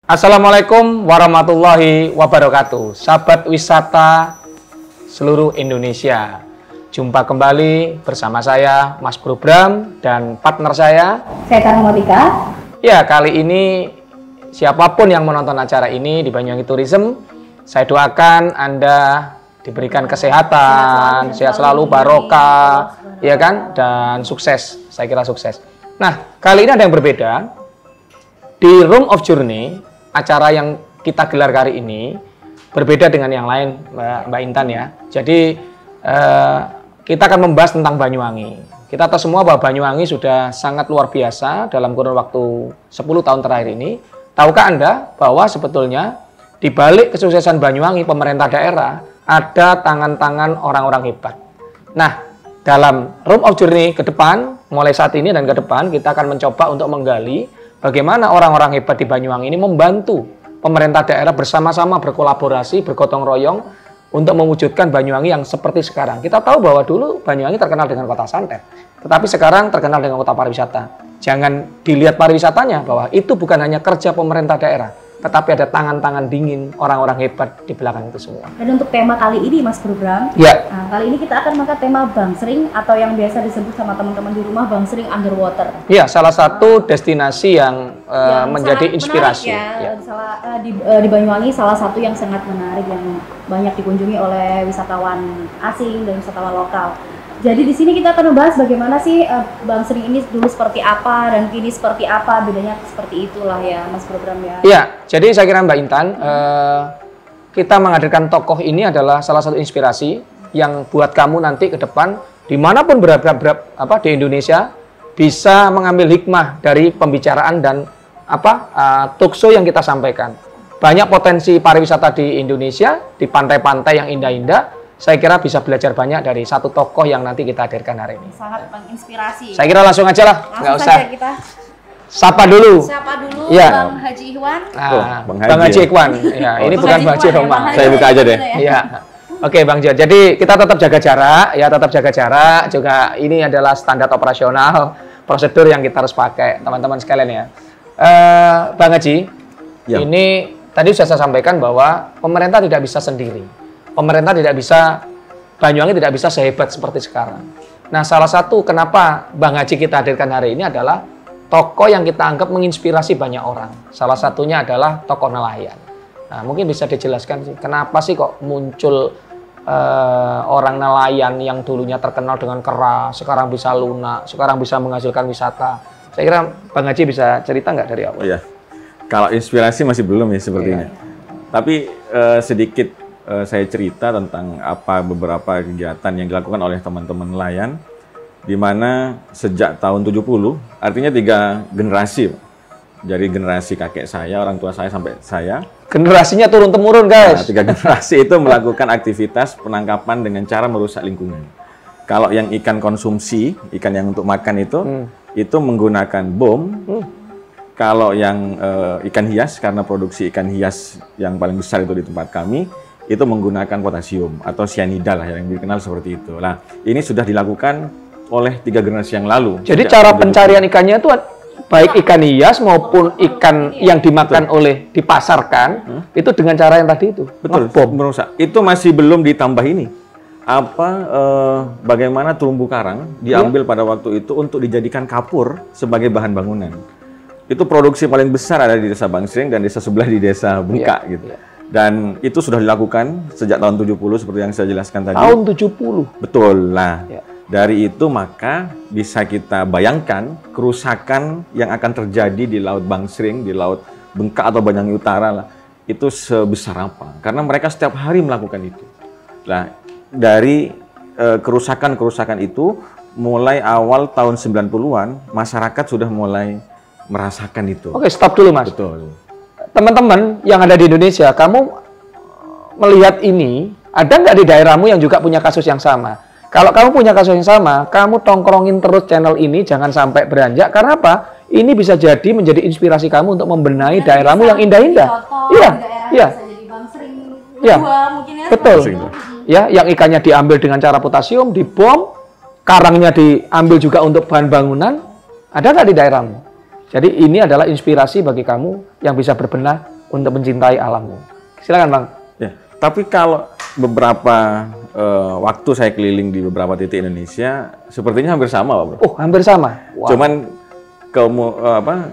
Assalamualaikum warahmatullahi wabarakatuh. Sahabat wisata seluruh Indonesia. Jumpa kembali bersama saya Mas Bro Bram dan partner saya Karamatika. Ya, kali ini siapapun yang menonton acara ini di Banyuwangi Tourism, saya doakan Anda diberikan kesehatan, sehat selalu, barokah, ya kan, dan sukses. Saya kira sukses. Nah, kali ini ada yang berbeda. Di Room of Journey, acara yang kita gelar kali ini berbeda dengan yang lain, Mbak Intan ya. Jadi kita akan membahas tentang Banyuwangi. Kita tahu semua bahwa Banyuwangi sudah sangat luar biasa dalam kurun waktu 10 tahun terakhir ini. Tahukah Anda bahwa sebetulnya di balik kesuksesan Banyuwangi, pemerintah daerah, ada tangan-tangan orang-orang hebat. Nah, dalam Room of Journey ke depan, mulai saat ini dan ke depan, kita akan mencoba untuk menggali bagaimana orang-orang hebat di Banyuwangi ini membantu pemerintah daerah bersama-sama berkolaborasi, bergotong royong untuk mewujudkan Banyuwangi yang seperti sekarang. Kita tahu bahwa dulu Banyuwangi terkenal dengan kota santet, tetapi sekarang terkenal dengan kota pariwisata. Jangan dilihat pariwisatanya bahwa itu bukan hanya kerja pemerintah daerah, tetapi ada tangan-tangan dingin orang-orang hebat di belakang itu semua. Dan untuk tema kali ini, Mas Bram, ya. Nah, kali ini kita akan mengangkat tema Bangsering atau yang biasa disebut sama teman-teman di rumah Bangsering Underwater. Ya, salah satu destinasi yang menjadi inspirasi. Ya. Di Banyuwangi salah satu yang sangat menarik yang banyak dikunjungi oleh wisatawan asing dan wisatawan lokal. Jadi di sini kita akan membahas bagaimana sih Bangsering ini dulu seperti apa dan kini seperti apa, bedanya seperti itulah ya Mas Bram ya. Iya, jadi saya kira Mbak Intan, kita menghadirkan tokoh ini adalah salah satu inspirasi yang buat kamu nanti ke depan dimanapun berada di Indonesia bisa mengambil hikmah dari pembicaraan dan talk show yang kita sampaikan. Banyak potensi pariwisata di Indonesia, di pantai-pantai yang indah-indah. Saya kira bisa belajar banyak dari satu tokoh yang nanti kita hadirkan hari ini. Sangat menginspirasi. Saya kira langsung aja lah, nggak usah. Kita Sapa dulu. Ya. Bang Haji Iwan. Nah, Bang Haji Iwan. Ya, ini bukan Bang Haji Roma. Saya buka aja deh. Iya. Oke, Bang Jo. Jadi kita tetap jaga jarak, ya tetap jaga jarak. Juga ini adalah standar operasional, prosedur yang kita harus pakai, teman-teman sekalian ya. Bang Haji, ya. Ini tadi sudah saya sampaikan bahwa pemerintah tidak bisa sendiri. Pemerintah tidak bisa, Banyuwangi tidak bisa sehebat seperti sekarang. Nah, salah satu kenapa Bang Haji kita hadirkan hari ini adalah tokoh yang kita anggap menginspirasi banyak orang. Salah satunya adalah tokoh nelayan. Nah, mungkin bisa dijelaskan sih, kenapa sih kok muncul orang nelayan yang dulunya terkenal dengan keras, sekarang bisa lunak, sekarang bisa menghasilkan wisata. Saya kira Bang Haji bisa cerita nggak dari awal? Oh iya, kalau inspirasi masih belum ya sepertinya. Tapi sedikit saya cerita tentang beberapa kegiatan yang dilakukan oleh teman-teman nelayan, di mana sejak tahun 70, artinya 3 generasi. Jadi generasi kakek saya, orang tua saya sampai saya. Generasinya turun-temurun, guys. Nah, 3 generasi itu melakukan aktivitas penangkapan dengan cara merusak lingkungan. Kalau yang ikan konsumsi, ikan yang untuk makan itu menggunakan bom. Kalau yang ikan hias, karena produksi ikan hias yang paling besar itu di tempat kami, itu menggunakan potasium atau cyanida lah yang dikenal seperti itu. Nah, ini sudah dilakukan oleh 3 generasi yang lalu. Jadi cara pencarian ikannya itu baik ikan hias maupun ikan yang dimakan dipasarkan itu dengan cara yang tadi itu. Betul, merusak. Itu masih belum ditambah ini. Bagaimana terumbu karang diambil pada waktu itu untuk dijadikan kapur sebagai bahan bangunan. Itu produksi paling besar ada di Desa Bangsering dan desa sebelah di Desa Bengkak gitu. Dan itu sudah dilakukan sejak tahun 70 seperti yang saya jelaskan tadi. Tahun 70? Betul. Nah, dari itu maka bisa kita bayangkan kerusakan yang akan terjadi di Laut Bangsering, di Laut Bengkak atau Banyuwangi Utara lah, itu sebesar apa. Karena mereka setiap hari melakukan itu. Nah, dari kerusakan-kerusakan itu, mulai awal tahun 90-an, masyarakat sudah mulai merasakan itu. Oke, stop dulu Mas. Betul. Teman-teman yang ada di Indonesia, kamu melihat ini, ada nggak di daerahmu yang juga punya kasus yang sama? Kalau kamu punya kasus yang sama, kamu tongkrongin terus channel ini, jangan sampai beranjak. Karena apa? Ini bisa jadi menjadi inspirasi kamu untuk membenahi daerahmu yang indah-indah. Iya, iya. Iya, betul. Ya, yang ikannya diambil dengan cara potasium, dibom, karangnya diambil juga untuk bahan bangunan. Ada nggak di daerahmu? Jadi ini adalah inspirasi bagi kamu yang bisa berbenah untuk mencintai alammu. Silakan Bang. Ya, tapi kalau beberapa waktu saya keliling di beberapa titik Indonesia, sepertinya hampir sama, Pak Bro. Oh, hampir sama. Wow. Cuman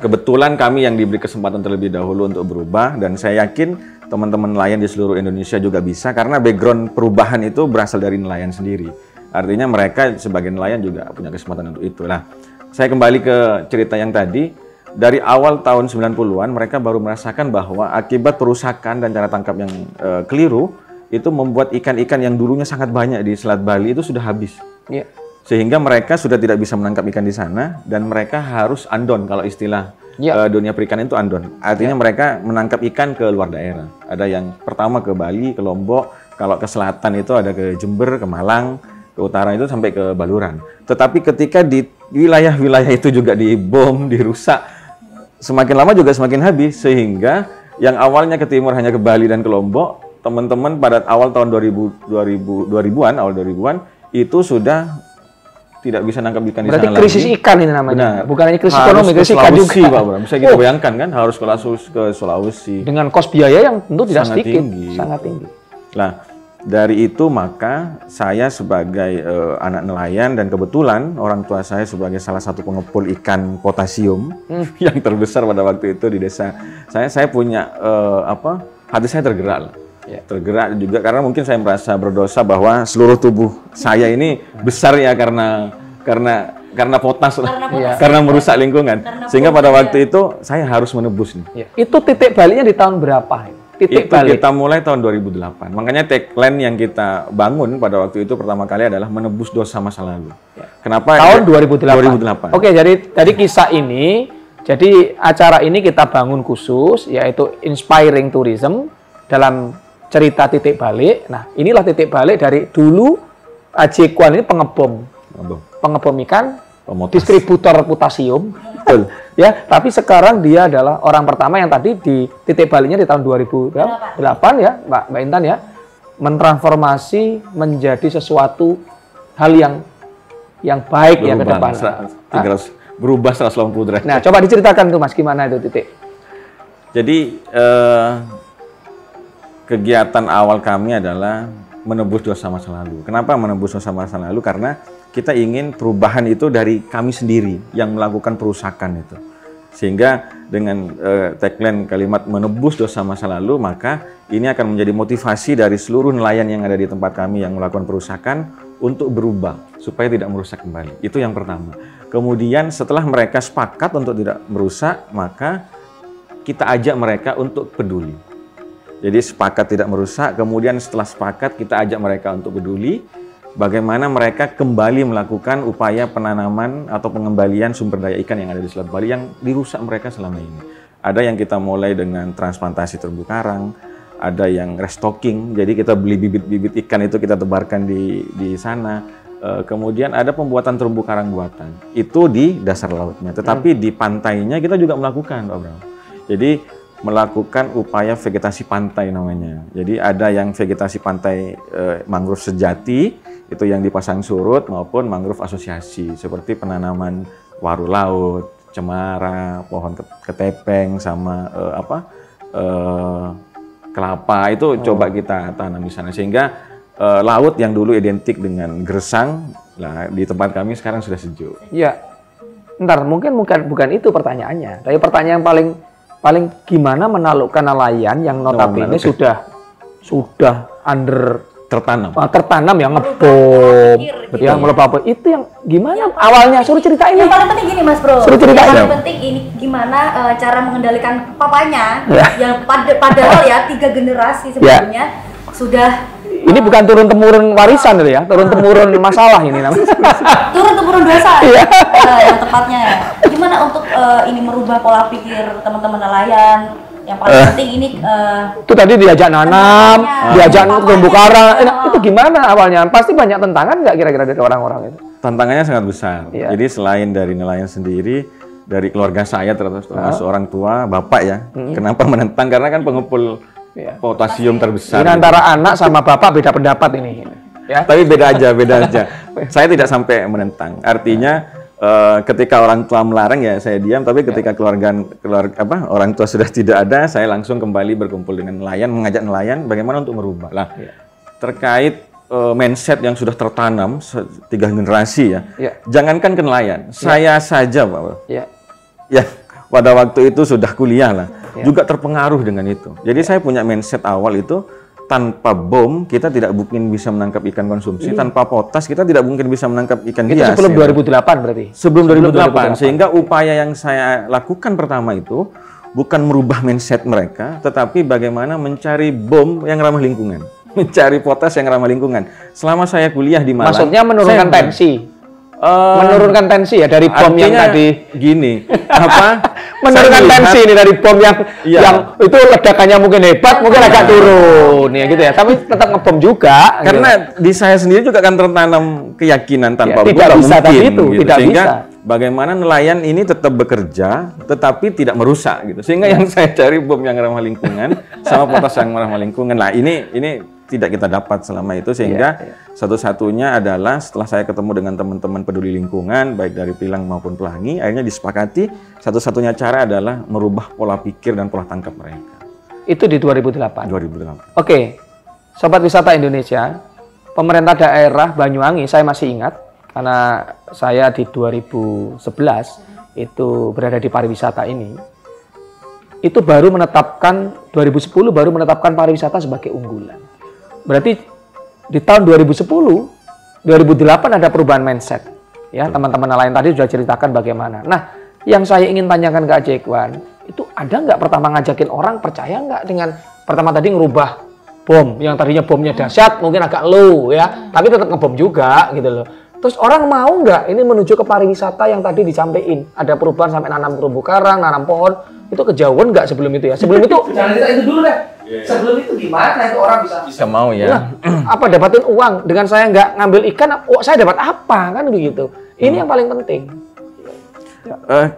kebetulan kami yang diberi kesempatan terlebih dahulu untuk berubah, dan saya yakin teman-teman nelayan di seluruh Indonesia juga bisa, karena background perubahan itu berasal dari nelayan sendiri. Artinya mereka sebagai nelayan juga punya kesempatan untuk itu. Nah, saya kembali ke cerita yang tadi, dari awal tahun 90-an mereka baru merasakan bahwa akibat perusakan dan cara tangkap yang keliru, itu membuat ikan-ikan yang dulunya sangat banyak di Selat Bali itu sudah habis. Yeah. Sehingga mereka sudah tidak bisa menangkap ikan di sana, dan mereka harus andon, kalau istilah dunia perikanan itu andon. Artinya mereka menangkap ikan ke luar daerah. Ada yang pertama ke Bali, ke Lombok, kalau ke selatan itu ada ke Jember, ke Malang, ke utara itu sampai ke Baluran. Tetapi ketika di wilayah-wilayah itu juga dibom, dirusak, semakin lama juga semakin habis, sehingga yang awalnya ke timur hanya ke Bali dan ke Lombok, teman-teman pada awal tahun 2000-an, awal 2000-an itu sudah tidak bisa nangkap ikan di sana lagi. Berarti krisis ikan ini namanya. Benar. Bukan hanya krisis ekonomi, krisis ikan juga. Pak Bram. Bisa kita bayangkan kan, harus ke Sulawesi. Dengan kos biaya yang tentu tidak sangat sedikit, tinggi. Sangat tinggi. Nah, dari itu maka saya sebagai anak nelayan, dan kebetulan orang tua saya sebagai salah satu pengepul ikan potasium yang terbesar pada waktu itu di desa saya punya hati saya tergerak lah. Ya, tergerak juga karena mungkin saya merasa berdosa bahwa seluruh tubuh saya ini besar ya karena potas lah, karena merusak lingkungan. Sehingga pada waktu itu saya harus menebus nih. Ya. Itu titik baliknya di tahun berapa? Titik itu balik. Kita mulai tahun 2008. Makanya tagline yang kita bangun pada waktu itu pertama kali adalah menebus dosa masa lalu. Ya. Kenapa? Tahun 2008. Oke, jadi kisah ini, jadi acara ini kita bangun khusus, yaitu Inspiring Tourism dalam cerita titik balik. Nah, inilah titik balik dari dulu Aji Kwan ini pengebom ikan, distributor potasium. Ya, tapi sekarang dia adalah orang pertama yang tadi di titik baliknya di tahun 2008 ya, Mbak Intan ya, mentransformasi menjadi sesuatu hal yang baik ya ke depan. Berubah 180 derajat. Nah, coba diceritakan tuh Mas, gimana itu titik? Jadi kegiatan awal kami adalah menebus dosa masa lalu. Kenapa menebus dosa masa lalu? Karena kita ingin perubahan itu dari kami sendiri yang melakukan perusakan itu. Sehingga dengan tagline kalimat menebus dosa masa lalu, maka ini akan menjadi motivasi dari seluruh nelayan yang ada di tempat kami yang melakukan perusakan untuk berubah supaya tidak merusak kembali. Itu yang pertama. Kemudian setelah mereka sepakat untuk tidak merusak, maka kita ajak mereka untuk peduli. Jadi sepakat tidak merusak, kemudian setelah sepakat kita ajak mereka untuk peduli bagaimana mereka kembali melakukan upaya penanaman atau pengembalian sumber daya ikan yang ada di Selat Bali yang dirusak mereka selama ini. Ada yang kita mulai dengan transplantasi terumbu karang, ada yang restocking, jadi kita beli bibit-bibit ikan itu kita tebarkan di sana. Kemudian ada pembuatan terumbu karang buatan, itu di dasar lautnya. Tetapi di pantainya kita juga melakukan, Pak Bram. Jadi melakukan upaya vegetasi pantai namanya. Jadi ada yang vegetasi pantai mangrove sejati, itu yang dipasang surut, maupun mangrove asosiasi, seperti penanaman waru laut, cemara, pohon ketepeng, sama kelapa, itu coba kita tanam di sana. Sehingga laut yang dulu identik dengan gersang, nah, di tempat kami sekarang sudah sejuk. Ya, ntar mungkin bukan itu pertanyaannya. Tapi pertanyaan paling gimana menaklukkan nelayan yang notabene sudah tertanam yang ngebom, yang melepaskan itu, yang gimana awalnya? Suruh ceritain. Yang paling penting gini Mas Bro. Suruh ceritain. Yang paling penting ini gimana cara mengendalikan papanya yang padahal ya 3 generasi sebelumnya sudah. Ini bukan turun-temurun warisan ya, turun-temurun masalah ini namanya. Turun-temurun dosa. Yang tepatnya ya. Gimana untuk ini merubah pola pikir teman-teman nelayan? Yang paling penting ini itu tadi diajak nanam, diajak terumbu karang. Itu gimana awalnya? Pasti banyak tantangan nggak kira-kira dari orang-orang itu? Tantangannya sangat besar. Jadi selain dari nelayan sendiri, dari keluarga saya termasuk orang tua, bapak ya. Kenapa menentang? Karena kan pengepul potasium terbesar. Ini antara anak sama bapak beda pendapat ini. Ya. Tapi beda aja. Saya tidak sampai menentang. Artinya ketika orang tua melarang ya saya diam, tapi ketika orang tua sudah tidak ada, saya langsung kembali berkumpul dengan nelayan, mengajak nelayan bagaimana untuk merubah. Lah, terkait mindset yang sudah tertanam 3 generasi ya. Jangankan ke nelayan, saya saja Pak. Ya, pada waktu itu sudah kuliah lah, juga terpengaruh dengan itu. Jadi saya punya mindset awal itu, tanpa bom kita tidak mungkin bisa menangkap ikan konsumsi, tanpa potas kita tidak mungkin bisa menangkap ikan hias. Itu sebelum 2008 berarti? Sebelum 2008, sehingga upaya yang saya lakukan pertama itu bukan merubah mindset mereka, tetapi bagaimana mencari bom yang ramah lingkungan, mencari potas yang ramah lingkungan. Selama saya kuliah di Malang, maksudnya menurunkan tensi? Menurunkan tensi ya dari bom yang tadi gini menurunkan tensi ini dari bom yang itu ledakannya mungkin hebat, mungkin agak turun ya gitu ya, tapi tetap ngebom juga karena gitu. Di saya sendiri juga akan tertanam keyakinan tanpa bom tidak bisa mungkin itu, gitu. Tidak sehingga bisa. Bagaimana nelayan ini tetap bekerja tetapi tidak merusak gitu, sehingga yang saya cari bom yang ramah lingkungan sama potas yang ramah lingkungan. Nah ini tidak kita dapat selama itu, sehingga satu-satunya adalah setelah saya ketemu dengan teman-teman peduli lingkungan baik dari Pilang maupun Pelangi, akhirnya disepakati satu-satunya cara adalah merubah pola pikir dan pola tangkap mereka. Itu di 2008. 2008. Oke, Sobat Wisata Indonesia, pemerintah daerah Banyuwangi, saya masih ingat karena saya di 2011 itu berada di pariwisata ini. Itu baru menetapkan 2010 baru menetapkan pariwisata sebagai unggulan. Berarti di tahun 2010, 2008 ada perubahan mindset. Ya, teman-teman nelayan tadi sudah ceritakan bagaimana. Nah, yang saya ingin tanyakan ke Ajekwan, itu ada nggak pertama ngajakin orang percaya nggak dengan pertama tadi ngerubah bom, yang tadinya bomnya dahsyat, mungkin agak low ya, tapi tetap ngebom juga gitu loh. Terus orang mau nggak ini menuju ke pariwisata yang tadi disampaikan, ada perubahan sampai nanam terumbu karang, nanam pohon, itu kejauhan nggak sebelum itu ya? Sebelum itu, jangan cerita itu dulu deh. Sebelum itu gimana itu orang bisa mau ya? Apa dapatin uang dengan saya nggak ngambil ikan? Saya dapat apa kan begitu? Ini yang paling penting.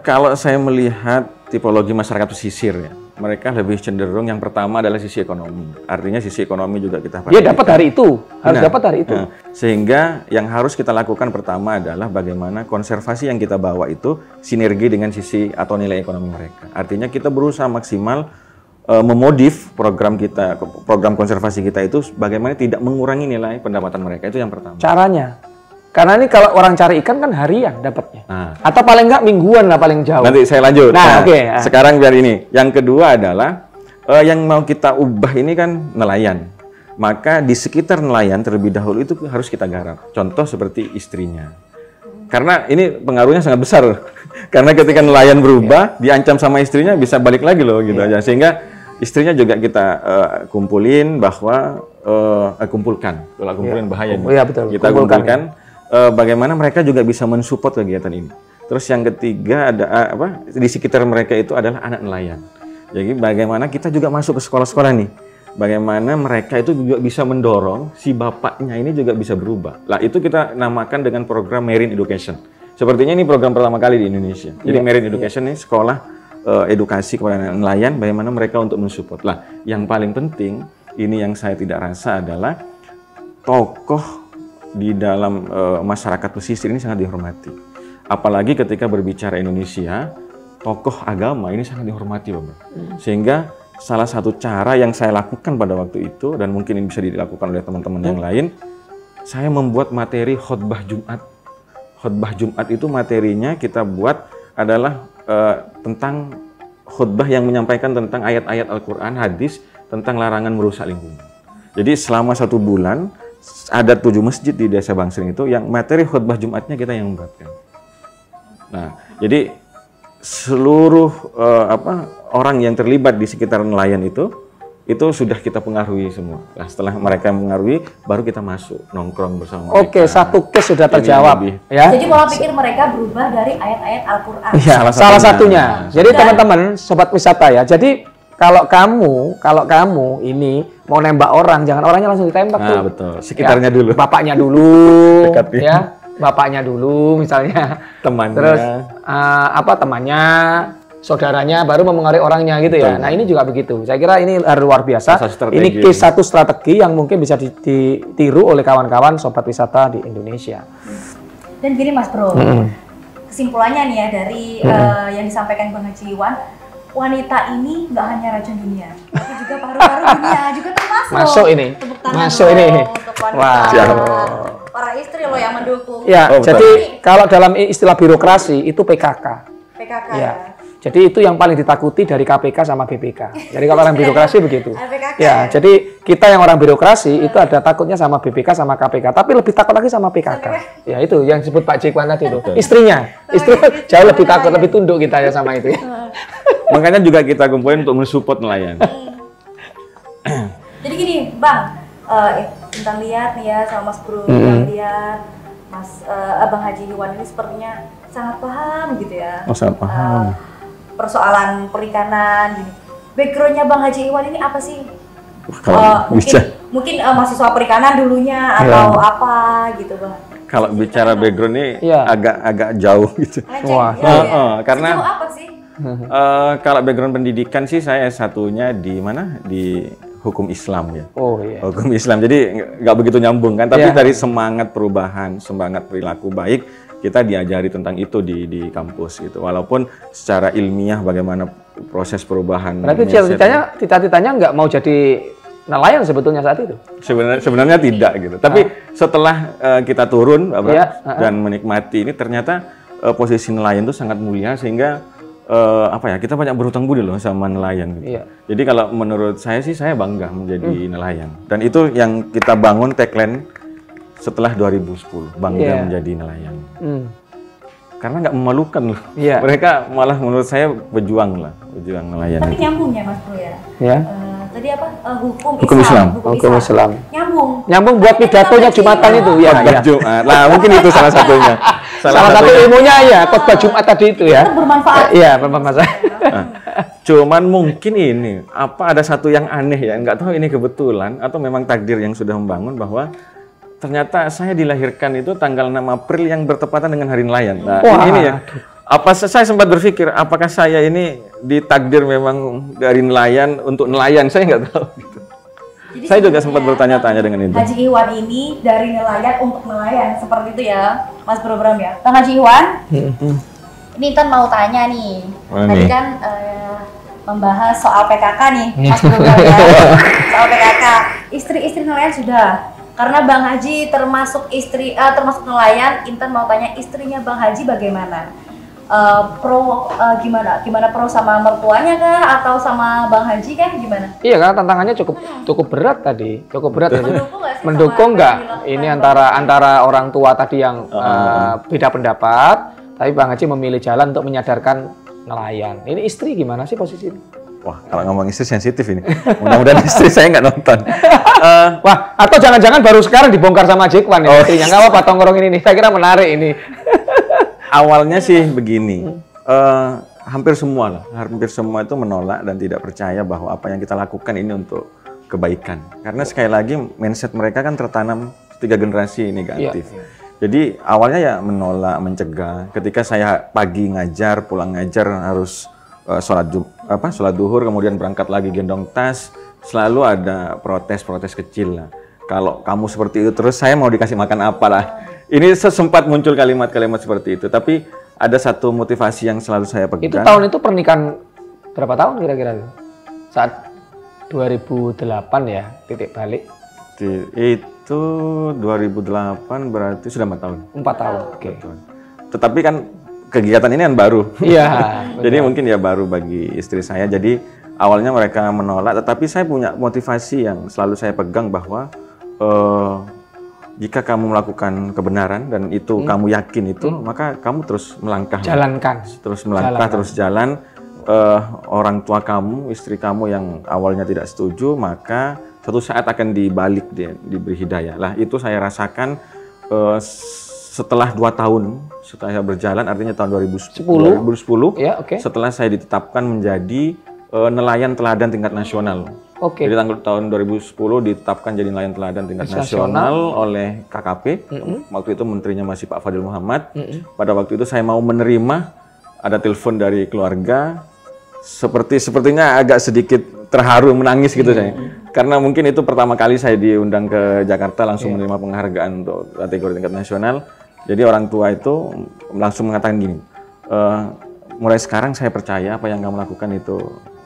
Kalau saya melihat tipologi masyarakat pesisir ya, mereka lebih cenderung yang pertama adalah sisi ekonomi. Artinya sisi ekonomi juga kita dia dapat hari itu, harus dapat hari itu. Sehingga yang harus kita lakukan pertama adalah bagaimana konservasi yang kita bawa itu sinergi dengan sisi atau nilai ekonomi mereka. Artinya kita berusaha maksimal memodif program konservasi kita itu bagaimana tidak mengurangi nilai pendapatan mereka, itu yang pertama. Caranya? Karena ini kalau orang cari ikan kan harian dapatnya. Atau paling nggak mingguan lah paling jauh. Nanti saya lanjut. Oke. Sekarang biar ini. Yang kedua adalah yang mau kita ubah ini kan nelayan. Maka di sekitar nelayan terlebih dahulu itu harus kita garap. Contoh seperti istrinya. Karena ini pengaruhnya sangat besar. Karena ketika nelayan berubah, diancam sama istrinya bisa balik lagi loh gitu aja. Sehingga istrinya juga kita kumpulin bahwa kumpulkan. Kalau kumpulin bahaya nih. Betul. Kita kumpulkan. Bagaimana mereka juga bisa mensupport kegiatan ini. Terus yang ketiga ada di sekitar mereka itu adalah anak nelayan. Jadi bagaimana kita juga masuk ke sekolah-sekolah nih. Bagaimana mereka itu juga bisa mendorong si bapaknya ini juga bisa berubah. Lah itu kita namakan dengan program Marine Education. Sepertinya ini program pertama kali di Indonesia. Jadi Marine Education ini sekolah edukasi kepada anak nelayan, bagaimana mereka untuk mensupport. Lah yang paling penting ini yang saya tidak rasa adalah tokoh di dalam masyarakat pesisir ini sangat dihormati. Apalagi ketika berbicara Indonesia, tokoh agama ini sangat dihormati, Bapak. Sehingga salah satu cara yang saya lakukan pada waktu itu, dan mungkin ini bisa dilakukan oleh teman-teman yang lain, saya membuat materi khotbah Jumat. Khotbah Jumat itu materinya kita buat adalah tentang khotbah yang menyampaikan tentang ayat-ayat Al-Quran, hadis, tentang larangan merusak lingkungan. Jadi selama 1 bulan, ada 7 masjid di Desa Bangsering itu yang materi khutbah Jumatnya kita yang membuatkan. Nah, jadi seluruh orang yang terlibat di sekitar nelayan itu sudah kita pengaruhi semua. Nah, setelah mereka mengaruhi, baru kita masuk nongkrong bersama. Oke, satu case sudah terjawab. Ya. Jadi pola pikir mereka berubah dari ayat-ayat Al-Quran. Ya, salah satunya. Jadi teman-teman, sobat wisata ya. Jadi kalau kamu ini mau nembak orang, jangan orangnya langsung ditembak tuh. Betul. Sekitarnya dulu. Bapaknya dulu, ya. Bapaknya dulu misalnya. Temannya. Terus temannya, saudaranya, baru memengaruhi orangnya gitu ya. Nah ini juga begitu. Saya kira ini luar biasa. Ini case satu strategi yang mungkin bisa ditiru oleh kawan-kawan sobat wisata di Indonesia. Dan gini Mas Bro, kesimpulannya nih ya dari yang disampaikan Bang Haji Iwan, wanita ini nggak hanya racun dunia, tapi juga paru-paru dunia juga termasuk. Masuk ini. Tepuk tangan Masuk ini. untuk wanita. Wah. Para istri loh yang mendukung. Ya, Oh, jadi kalau dalam istilah birokrasi itu PKK. PKK Ya. ya. Jadi itu yang paling ditakuti dari KPK sama BPK. Jadi kalau orang birokrasi begitu. PKK. Ya, jadi kita yang orang birokrasi itu ada takutnya sama BPK sama KPK, tapi lebih takut lagi sama PKK. Ya itu yang disebut Pak Jekwan tadi itu. Istrinya, istri jauh lebih takut, lebih tunduk kita ya sama itu. Ya. Makanya juga kita kumpulin untuk mensupport nelayan. Jadi gini, Bang, Intan lihat nih ya sama Mas Bro, Bang lihat Mas Abang Haji Iwan ini sepertinya sangat paham gitu ya. Oh, sangat paham. Persoalan perikanan gini. Backgroundnya Bang Haji Iwan ini apa sih? Kalau bisa. Mungkin mahasiswa perikanan dulunya atau apa gitu, Bang. Kalau bicara background ini Iya. agak jauh gitu. Wah, karena Sejauh apa sih? kalau background pendidikan sih saya S1-nya di mana? Di hukum Islam ya. Oh iya. Hukum Islam. Jadi nggak begitu nyambung kan, tapi Iya. dari semangat perubahan, semangat perilaku baik kita diajari tentang itu di kampus gitu. Walaupun secara ilmiah bagaimana proses perubahan. Berarti cita-citanya nggak mau jadi nelayan sebetulnya saat itu? Sebenarnya tidak gitu. Tapi setelah kita turun Pak Bram, Iya, dan menikmati ini ternyata posisi nelayan itu sangat mulia sehingga kita banyak berhutang budi loh sama nelayan gitu. Iya. Jadi kalau menurut saya sih saya bangga menjadi nelayan. Dan itu yang kita bangun tagline setelah 2010, bangga menjadi nelayan. Karena nggak memalukan loh. Iya. Mereka malah menurut saya berjuang nelayan. Tapi itu. nyambung ya Mas Bro ya. Ya. Tadi apa? Hukum Hukum Islam. Hukum Islam. Nyambung Buat pidatonya Jumatan itu ya. Khotbah Jumat. Nah, mungkin itu salah satunya. Salah satu ilmunya ya, khotbah Jumat tadi itu ya. Itu bermanfaat. Iya, bermanfaat. Cuman mungkin ini, ada satu yang aneh ya, nggak tahu ini kebetulan atau memang takdir yang sudah membangun bahwa ternyata saya dilahirkan itu tanggal 6 April yang bertepatan dengan Hari Nelayan. Nah, ini ya. Saya sempat berpikir, apakah saya ini ditakdir memang dari nelayan untuk nelayan? Saya nggak tahu. Gitu. Jadi Saya juga sempat bertanya-tanya dengan itu. Haji Iwan ini dari nelayan untuk nelayan, seperti itu ya, Mas Bro Bram ya. Bang Haji Iwan, ini Intan mau tanya nih. Mana Tadi nih? kan membahas soal PKK nih, Mas Bro Bram ya. Soal PKK. Istri-istri nelayan sudah. Karena Bang Haji termasuk termasuk nelayan, Intan mau tanya istrinya Bang Haji bagaimana? Gimana pro sama mertuanya kah atau sama Bang Haji kah gimana? Iya, karena tantangannya cukup berat tadi. Cukup berat tadi. Mendukung nggak sih Mendukung sama nggak? apa yang Ini dilakukan antara orang tua tadi yang beda pendapat, tapi Bang Haji memilih jalan untuk menyadarkan nelayan. Ini istri gimana sih posisi ini? Wah, kalau ngomong istri sensitif ini. Mudah-mudahan istri saya nggak nonton. Wah, atau jangan-jangan baru sekarang dibongkar sama Jekwan ya istrinya. Nggak apa-apa tongkrong ini. Saya kira menarik ini. Awalnya sih begini, hampir semua itu menolak dan tidak percaya bahwa apa yang kita lakukan ini untuk kebaikan. Karena sekali lagi mindset mereka kan tertanam 3 generasi negatif. Iya. Jadi awalnya ya menolak, mencegah. Ketika saya pagi ngajar, pulang ngajar harus sholat duhur, kemudian berangkat lagi gendong tas, selalu ada protes kecil lah. Kalau kamu seperti itu terus, saya mau dikasih makan apa lah. Ini sempat muncul kalimat-kalimat seperti itu, tapi ada satu motivasi yang selalu saya pegang. Itu tahun itu pernikahan berapa tahun kira-kira? Saat 2008 ya, titik balik. Itu 2008 berarti sudah 4 tahun. 4 tahun. Oke. Tetapi kan kegiatan ini kan baru. Iya. Jadi mungkin ya baru bagi istri saya. Jadi awalnya mereka menolak, tetapi saya punya motivasi yang selalu saya pegang bahwa jika kamu melakukan kebenaran dan itu kamu yakin itu, maka kamu terus melangkah. Jalankan. Terus melangkah, terus jalan. Orang tua kamu, istri kamu yang awalnya tidak setuju, maka suatu saat akan dibalik, diberi hidayah. Lah itu saya rasakan setelah 2 tahun setelah berjalan, artinya tahun 2010. Ya, oke. Setelah saya ditetapkan menjadi nelayan teladan tingkat nasional. Oke. Jadi tahun 2010 ditetapkan jadi nelayan teladan tingkat nasional oleh KKP. Waktu itu menterinya masih Pak Fadil Muhammad. Pada waktu itu saya mau menerima, ada telepon dari keluarga. Sepertinya agak sedikit terharu, menangis gitu saya. Karena mungkin itu pertama kali saya diundang ke Jakarta langsung menerima penghargaan untuk kategori tingkat nasional. Jadi orang tua itu langsung mengatakan gini, mulai sekarang saya percaya apa yang kamu lakukan itu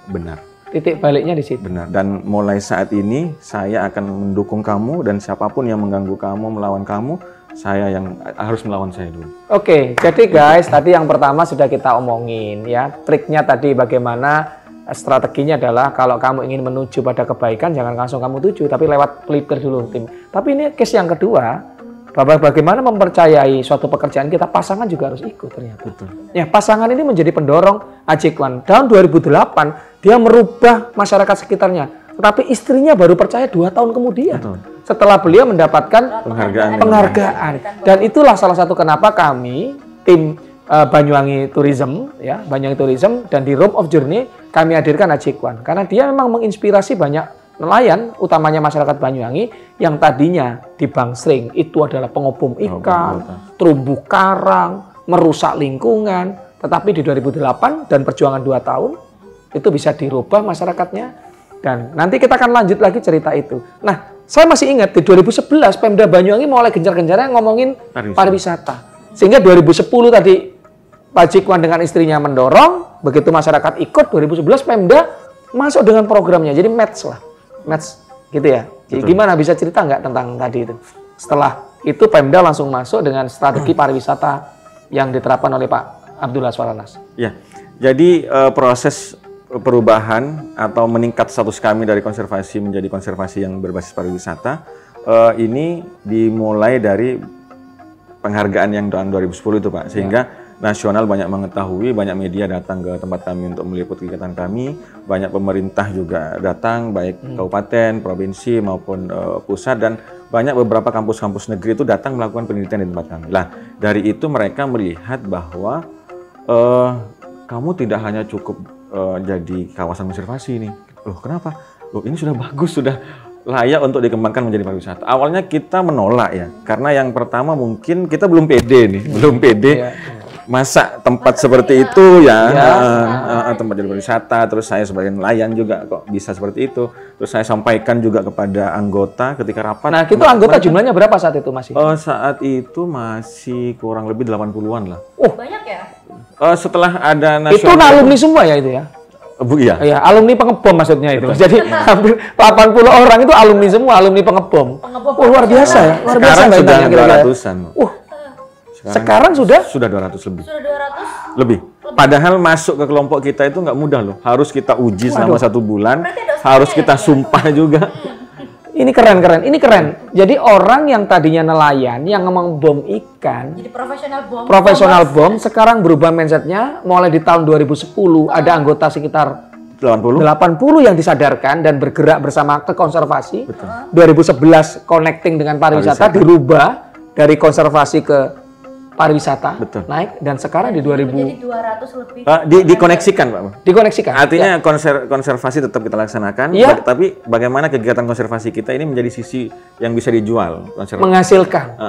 benar. Titik baliknya di situ. Benar. Dan mulai saat ini saya akan mendukung kamu dan siapapun yang mengganggu kamu, melawan kamu, saya yang harus melawan saya dulu. Oke, jadi guys, tadi yang pertama sudah kita omongin ya. Triknya tadi bagaimana, strateginya adalah kalau kamu ingin menuju pada kebaikan, jangan langsung kamu tuju, tapi lewat pelipir dulu tim. Tapi ini case yang kedua, bahwa bagaimana mempercayai suatu pekerjaan kita, pasangan juga harus ikut ternyata. Betul. Ya, pasangan ini menjadi pendorong Ajikwan. Tahun 2008, dia merubah masyarakat sekitarnya. Tetapi istrinya baru percaya 2 tahun kemudian. Betul. Setelah beliau mendapatkan Penghargaan. Dan itulah salah satu kenapa kami, tim Banyuwangi Tourism, ya, Banyuwangi Tourism, dan di Rope of Journey, kami hadirkan Ajikwan. Karena dia memang menginspirasi banyak nelayan, utamanya masyarakat Banyuwangi, yang tadinya di Bangsring itu adalah pengobom ikan, terumbu karang, merusak lingkungan. Tetapi di 2008 dan perjuangan 2 tahun, itu bisa dirubah masyarakatnya. Dan nanti kita akan lanjut lagi cerita itu. Nah, saya masih ingat di 2011 Pemda Banyuwangi mulai gencar-gencarnya ngomongin pariwisata. Sehingga 2010 tadi Pak Ajikwan dengan istrinya mendorong, begitu masyarakat ikut, 2011 Pemda masuk dengan programnya. Jadi match lah. Match gitu ya. Jadi gimana, bisa cerita nggak tentang tadi itu? Setelah itu Pemda langsung masuk dengan strategi pariwisata yang diterapkan oleh Pak Abdullah Swalanas. Ya, jadi proses perubahan atau meningkat status kami dari konservasi menjadi konservasi yang berbasis pariwisata ini dimulai dari penghargaan yang tahun 2010 itu Pak, sehingga nasional banyak mengetahui, banyak media datang ke tempat kami untuk meliput kegiatan kami, banyak pemerintah juga datang, baik kabupaten, provinsi maupun pusat, dan banyak beberapa kampus-kampus negeri itu datang melakukan penelitian di tempat kami. Lah, dari itu mereka melihat bahwa kamu tidak hanya cukup jadi kawasan konservasi ini. Loh, kenapa? Loh, ini sudah bagus, sudah layak untuk dikembangkan menjadi pariwisata. Awalnya kita menolak ya, karena yang pertama mungkin kita belum pede nih, belum pede. Masa tempat seperti itu ya, tempat jadi pariwisata, terus saya sebagai nelayan juga kok bisa seperti itu. Terus saya sampaikan juga kepada anggota ketika rapat. Nah, itu anggota jumlahnya berapa saat itu masih? Saat itu masih kurang lebih 80-an lah. Banyak ya? Setelah ada nasional. Itu alumni semua ya itu ya? Bu, iya. Iya, alumni pengebom maksudnya itu. Jadi hampir 80 orang itu alumni semua, alumni pengebom. Oh, luar biasa ya. Luar Sekarang biasa sudah kira-kira. 200-an. Sekarang sudah? Sudah 200 lebih. Sudah 200? Lebih. Padahal masuk ke kelompok kita itu nggak mudah loh. Harus kita uji selama 1 bulan. Harus kita sumpah juga. Ini keren. Ini keren. Jadi orang yang tadinya nelayan, yang ngebom ikan, Jadi profesional bom. profesional bom, sekarang berubah mindsetnya. Mulai di tahun 2010 ada anggota sekitar 80 yang disadarkan dan bergerak bersama ke konservasi. 2011 connecting dengan pariwisata dirubah dari konservasi ke pariwisata. Naik, dan sekarang di 2000 Jadi 200 lebih. dikoneksikan Pak. dikoneksikan. Artinya konservasi tetap kita laksanakan, tapi bagaimana kegiatan konservasi kita ini menjadi sisi yang bisa dijual. Menghasilkan.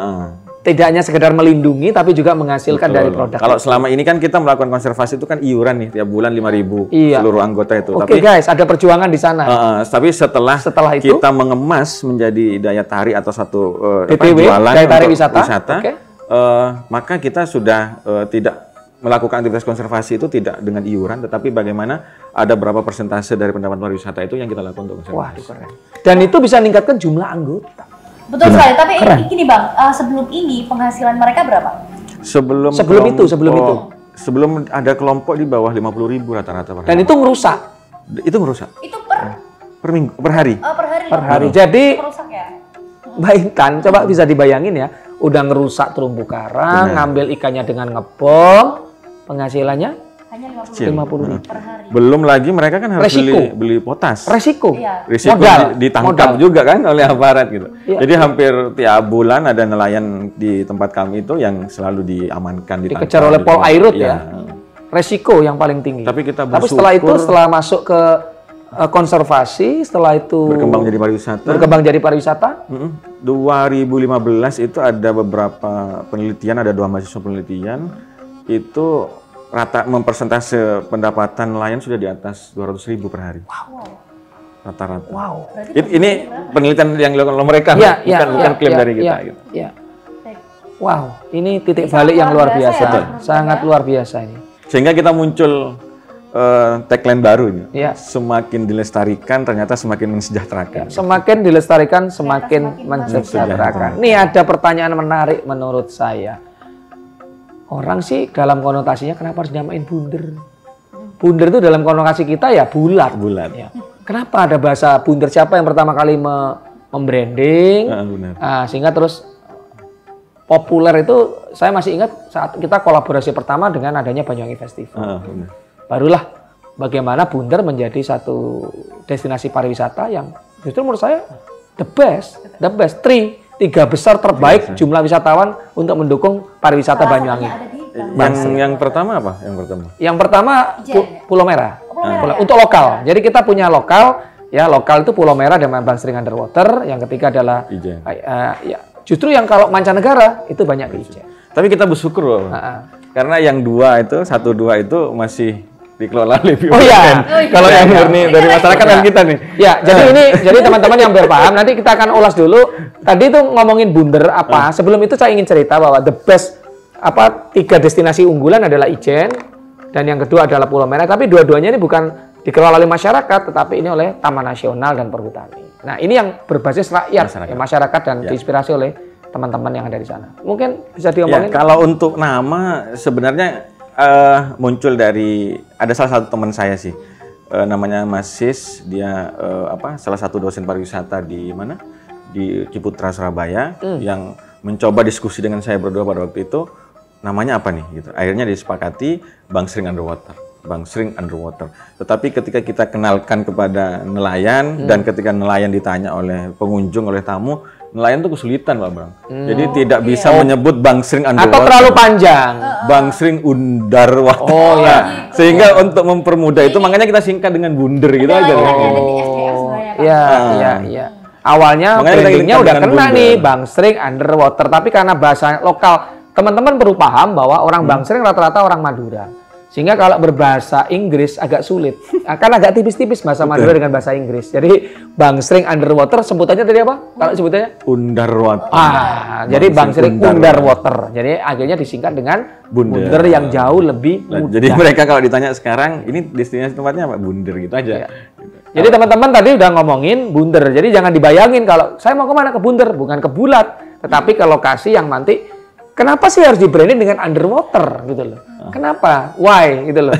Tidak hanya sekedar melindungi, tapi juga menghasilkan dari produk. Kalau selama ini kan kita melakukan konservasi itu kan iuran nih, tiap bulan 5.000 seluruh anggota itu. Oke guys, ada perjuangan di sana. Tapi setelah itu, kita mengemas menjadi daya tarik atau satu DTW, jualan daya tarik wisata, okay. Maka kita sudah tidak melakukan aktivitas konservasi itu tidak dengan iuran, tetapi bagaimana ada berapa persentase dari pendapatan pariwisata itu yang kita lakukan untuk konservasi. Wah, keren. Dan itu bisa meningkatkan jumlah anggota. Betul sekali, tapi ini Bang, sebelum ini penghasilan mereka berapa? Sebelum ada kelompok di bawah 50.000 rata-rata per hari. Dan itu ngerusak? Itu ngerusak. Itu per minggu, per hari. Per hari. Jadi, merusak ya? Mbak Intan, coba bisa dibayangin ya, udah ngerusak terumbu karang, ngambil ikannya dengan ngebom, penghasilannya hanya 50.000 per hari. Belum lagi mereka kan harus beli potas. Resiko. Risiko ditangkap juga kan oleh aparat gitu. Jadi hampir tiap bulan ada nelayan di tempat kami itu yang selalu diamankan, ditangkap. Dikejar oleh Pol Airut ya. Resiko yang paling tinggi. Tapi kita bersyukur. Tapi setelah itu, setelah masuk ke konservasi, setelah itu berkembang jadi pariwisata. 2015 itu ada beberapa penelitian, ada 2 mahasiswa penelitian itu rata mempersentase pendapatan nelayan sudah di atas 200.000 per hari. Rata-rata. Wow. Ini penelitian yang dilakukan oleh mereka, bukan klaim dari kita. Gitu. wow, ini titik balik yang luar biasa, ya, sangat luar biasa ini. Sehingga kita muncul tagline baru ini. Ya. Semakin dilestarikan ternyata semakin mensejahterakan. Semakin dilestarikan, semakin mensejahterakan. Nih ada pertanyaan menarik menurut saya. Orang sih dalam konotasinya kenapa harus nyamain bunder? Bunder itu dalam konotasi kita ya bulat. Bulat. Ya. Kenapa ada bahasa bunder? Siapa yang pertama kali membranding? Sehingga terus populer itu, saya masih ingat saat kita kolaborasi pertama dengan adanya Banyuwangi Festival. Barulah bagaimana bunder menjadi satu destinasi pariwisata yang justru menurut saya the best, tiga besar terbaik jumlah wisatawan untuk mendukung pariwisata Banyuwangi. Yang pertama apa? Yang pertama Pulau Merah. Untuk lokal. Jadi kita punya lokal, ya lokal itu Pulau Merah dan Bangsering Underwater. Yang ketiga adalah Ijen. Ya, justru yang kalau mancanegara itu banyak di Ijen. Tapi kita bersyukur loh. Karena yang satu dua itu masih dikelola oleh BUMN. Oh iya. Kalau yang murni dari masyarakat kan kita nih. Ya, jadi teman-teman yang biar paham, nanti kita akan ulas dulu. Tadi tuh ngomongin bunder apa. Sebelum itu saya ingin cerita bahwa the best 3 destinasi unggulan adalah Ijen dan yang kedua adalah Pulau Merah. Tapi dua-duanya ini bukan dikelola oleh masyarakat, tetapi ini oleh Taman Nasional dan Perhutani. Nah, ini yang berbasis rakyat, masyarakat dan diinspirasi oleh teman-teman yang ada di sana. Mungkin bisa diomongin. Ya, kalau untuk nama sebenarnya muncul dari ada salah satu teman saya sih, namanya Mas Sis, dia salah satu dosen pariwisata di mana di Ciputra Surabaya yang mencoba diskusi dengan saya berdua pada waktu itu, namanya apa nih gitu. Akhirnya disepakati Bangsering Underwater. Tetapi ketika kita kenalkan kepada nelayan dan ketika nelayan ditanya oleh pengunjung, oleh tamu, nelayan tuh kesulitan, Pak Bang. Jadi tidak bisa menyebut Bangsering Underwater. Atau terlalu panjang. Bangsering Underwater. Oh ya. Sehingga untuk mempermudah itu makanya kita singkat dengan bunder gitu aja. Iya. Awalnya brandingnya udah kena nih Bangsering Underwater, tapi karena bahasa lokal teman-teman perlu paham bahwa orang Bangsering rata-rata orang Madura. Sehingga kalau berbahasa Inggris agak sulit. Kan agak tipis-tipis bahasa Madura dengan bahasa Inggris. Jadi Bangsering Underwater sebutannya tadi apa? Kalau sebutannya? Underwater. Jadi Bangsering Underwater. Jadi akhirnya disingkat dengan bunder yang jauh lebih mudah. Jadi mereka kalau ditanya sekarang, ini destinasi tempatnya apa? Bunder gitu aja. Jadi teman-teman tadi udah ngomongin bunder. Jadi jangan dibayangin kalau saya mau kemana, ke bunder, bukan ke bulat. Tetapi ke lokasi yang nanti. Kenapa sih harus di-branding dengan underwater gitu loh? Kenapa? Why gitu loh?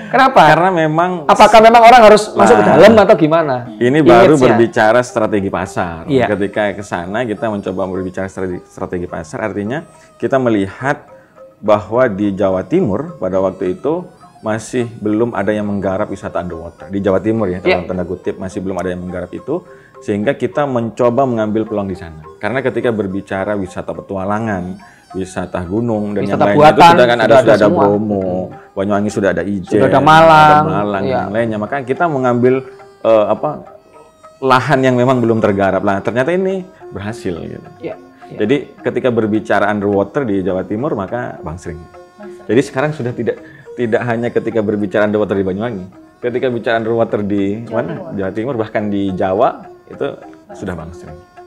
Kenapa? Karena memang apakah memang orang harus masuk ke dalam atau gimana? Ini baru berbicara strategi pasar. Iya. Ketika ke sana kita mencoba berbicara strategi pasar, artinya kita melihat bahwa di Jawa Timur pada waktu itu masih belum ada yang menggarap wisata underwater. Di Jawa Timur ya, dalam tanda kutip masih belum ada yang menggarap itu. Sehingga kita mencoba mengambil peluang di sana. Karena ketika berbicara wisata petualangan, wisata gunung dan wisata yang buatan, lainnya itu sudah ada semua. Bromo, Banyuwangi sudah ada Ijen, sudah ada Malang, dan yang lainnya. Maka kita mengambil lahan yang memang belum tergarap. Lah ternyata ini berhasil gitu. Jadi ketika berbicara underwater di Jawa Timur maka Bangsering. Jadi sekarang sudah tidak hanya ketika berbicara underwater di Banyuwangi, ketika bicara underwater di Jawa Timur bahkan di Jawa itu sudah Bangsering.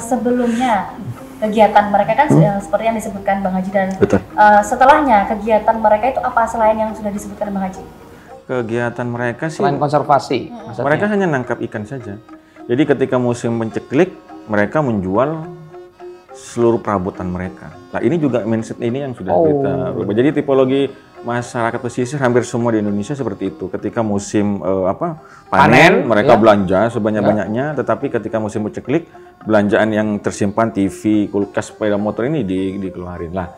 Sebelumnya kegiatan mereka kan seperti yang disebutkan Bang Haji dan Betul. Setelahnya kegiatan mereka itu apa selain yang sudah disebutkan Bang Haji? Kegiatan mereka sih selain konservasi, mereka hanya nangkap ikan saja. Jadi ketika musim penceklik mereka menjual seluruh perabotan mereka. Nah ini juga mindset ini yang sudah kita rubah. Jadi tipologi masyarakat pesisir hampir semua di Indonesia seperti itu. Ketika musim panen mereka belanja sebanyak-banyaknya, tetapi ketika musim penceklik belanjaan yang tersimpan TV, kulkas, sepeda motor ini dikeluarin. Lah,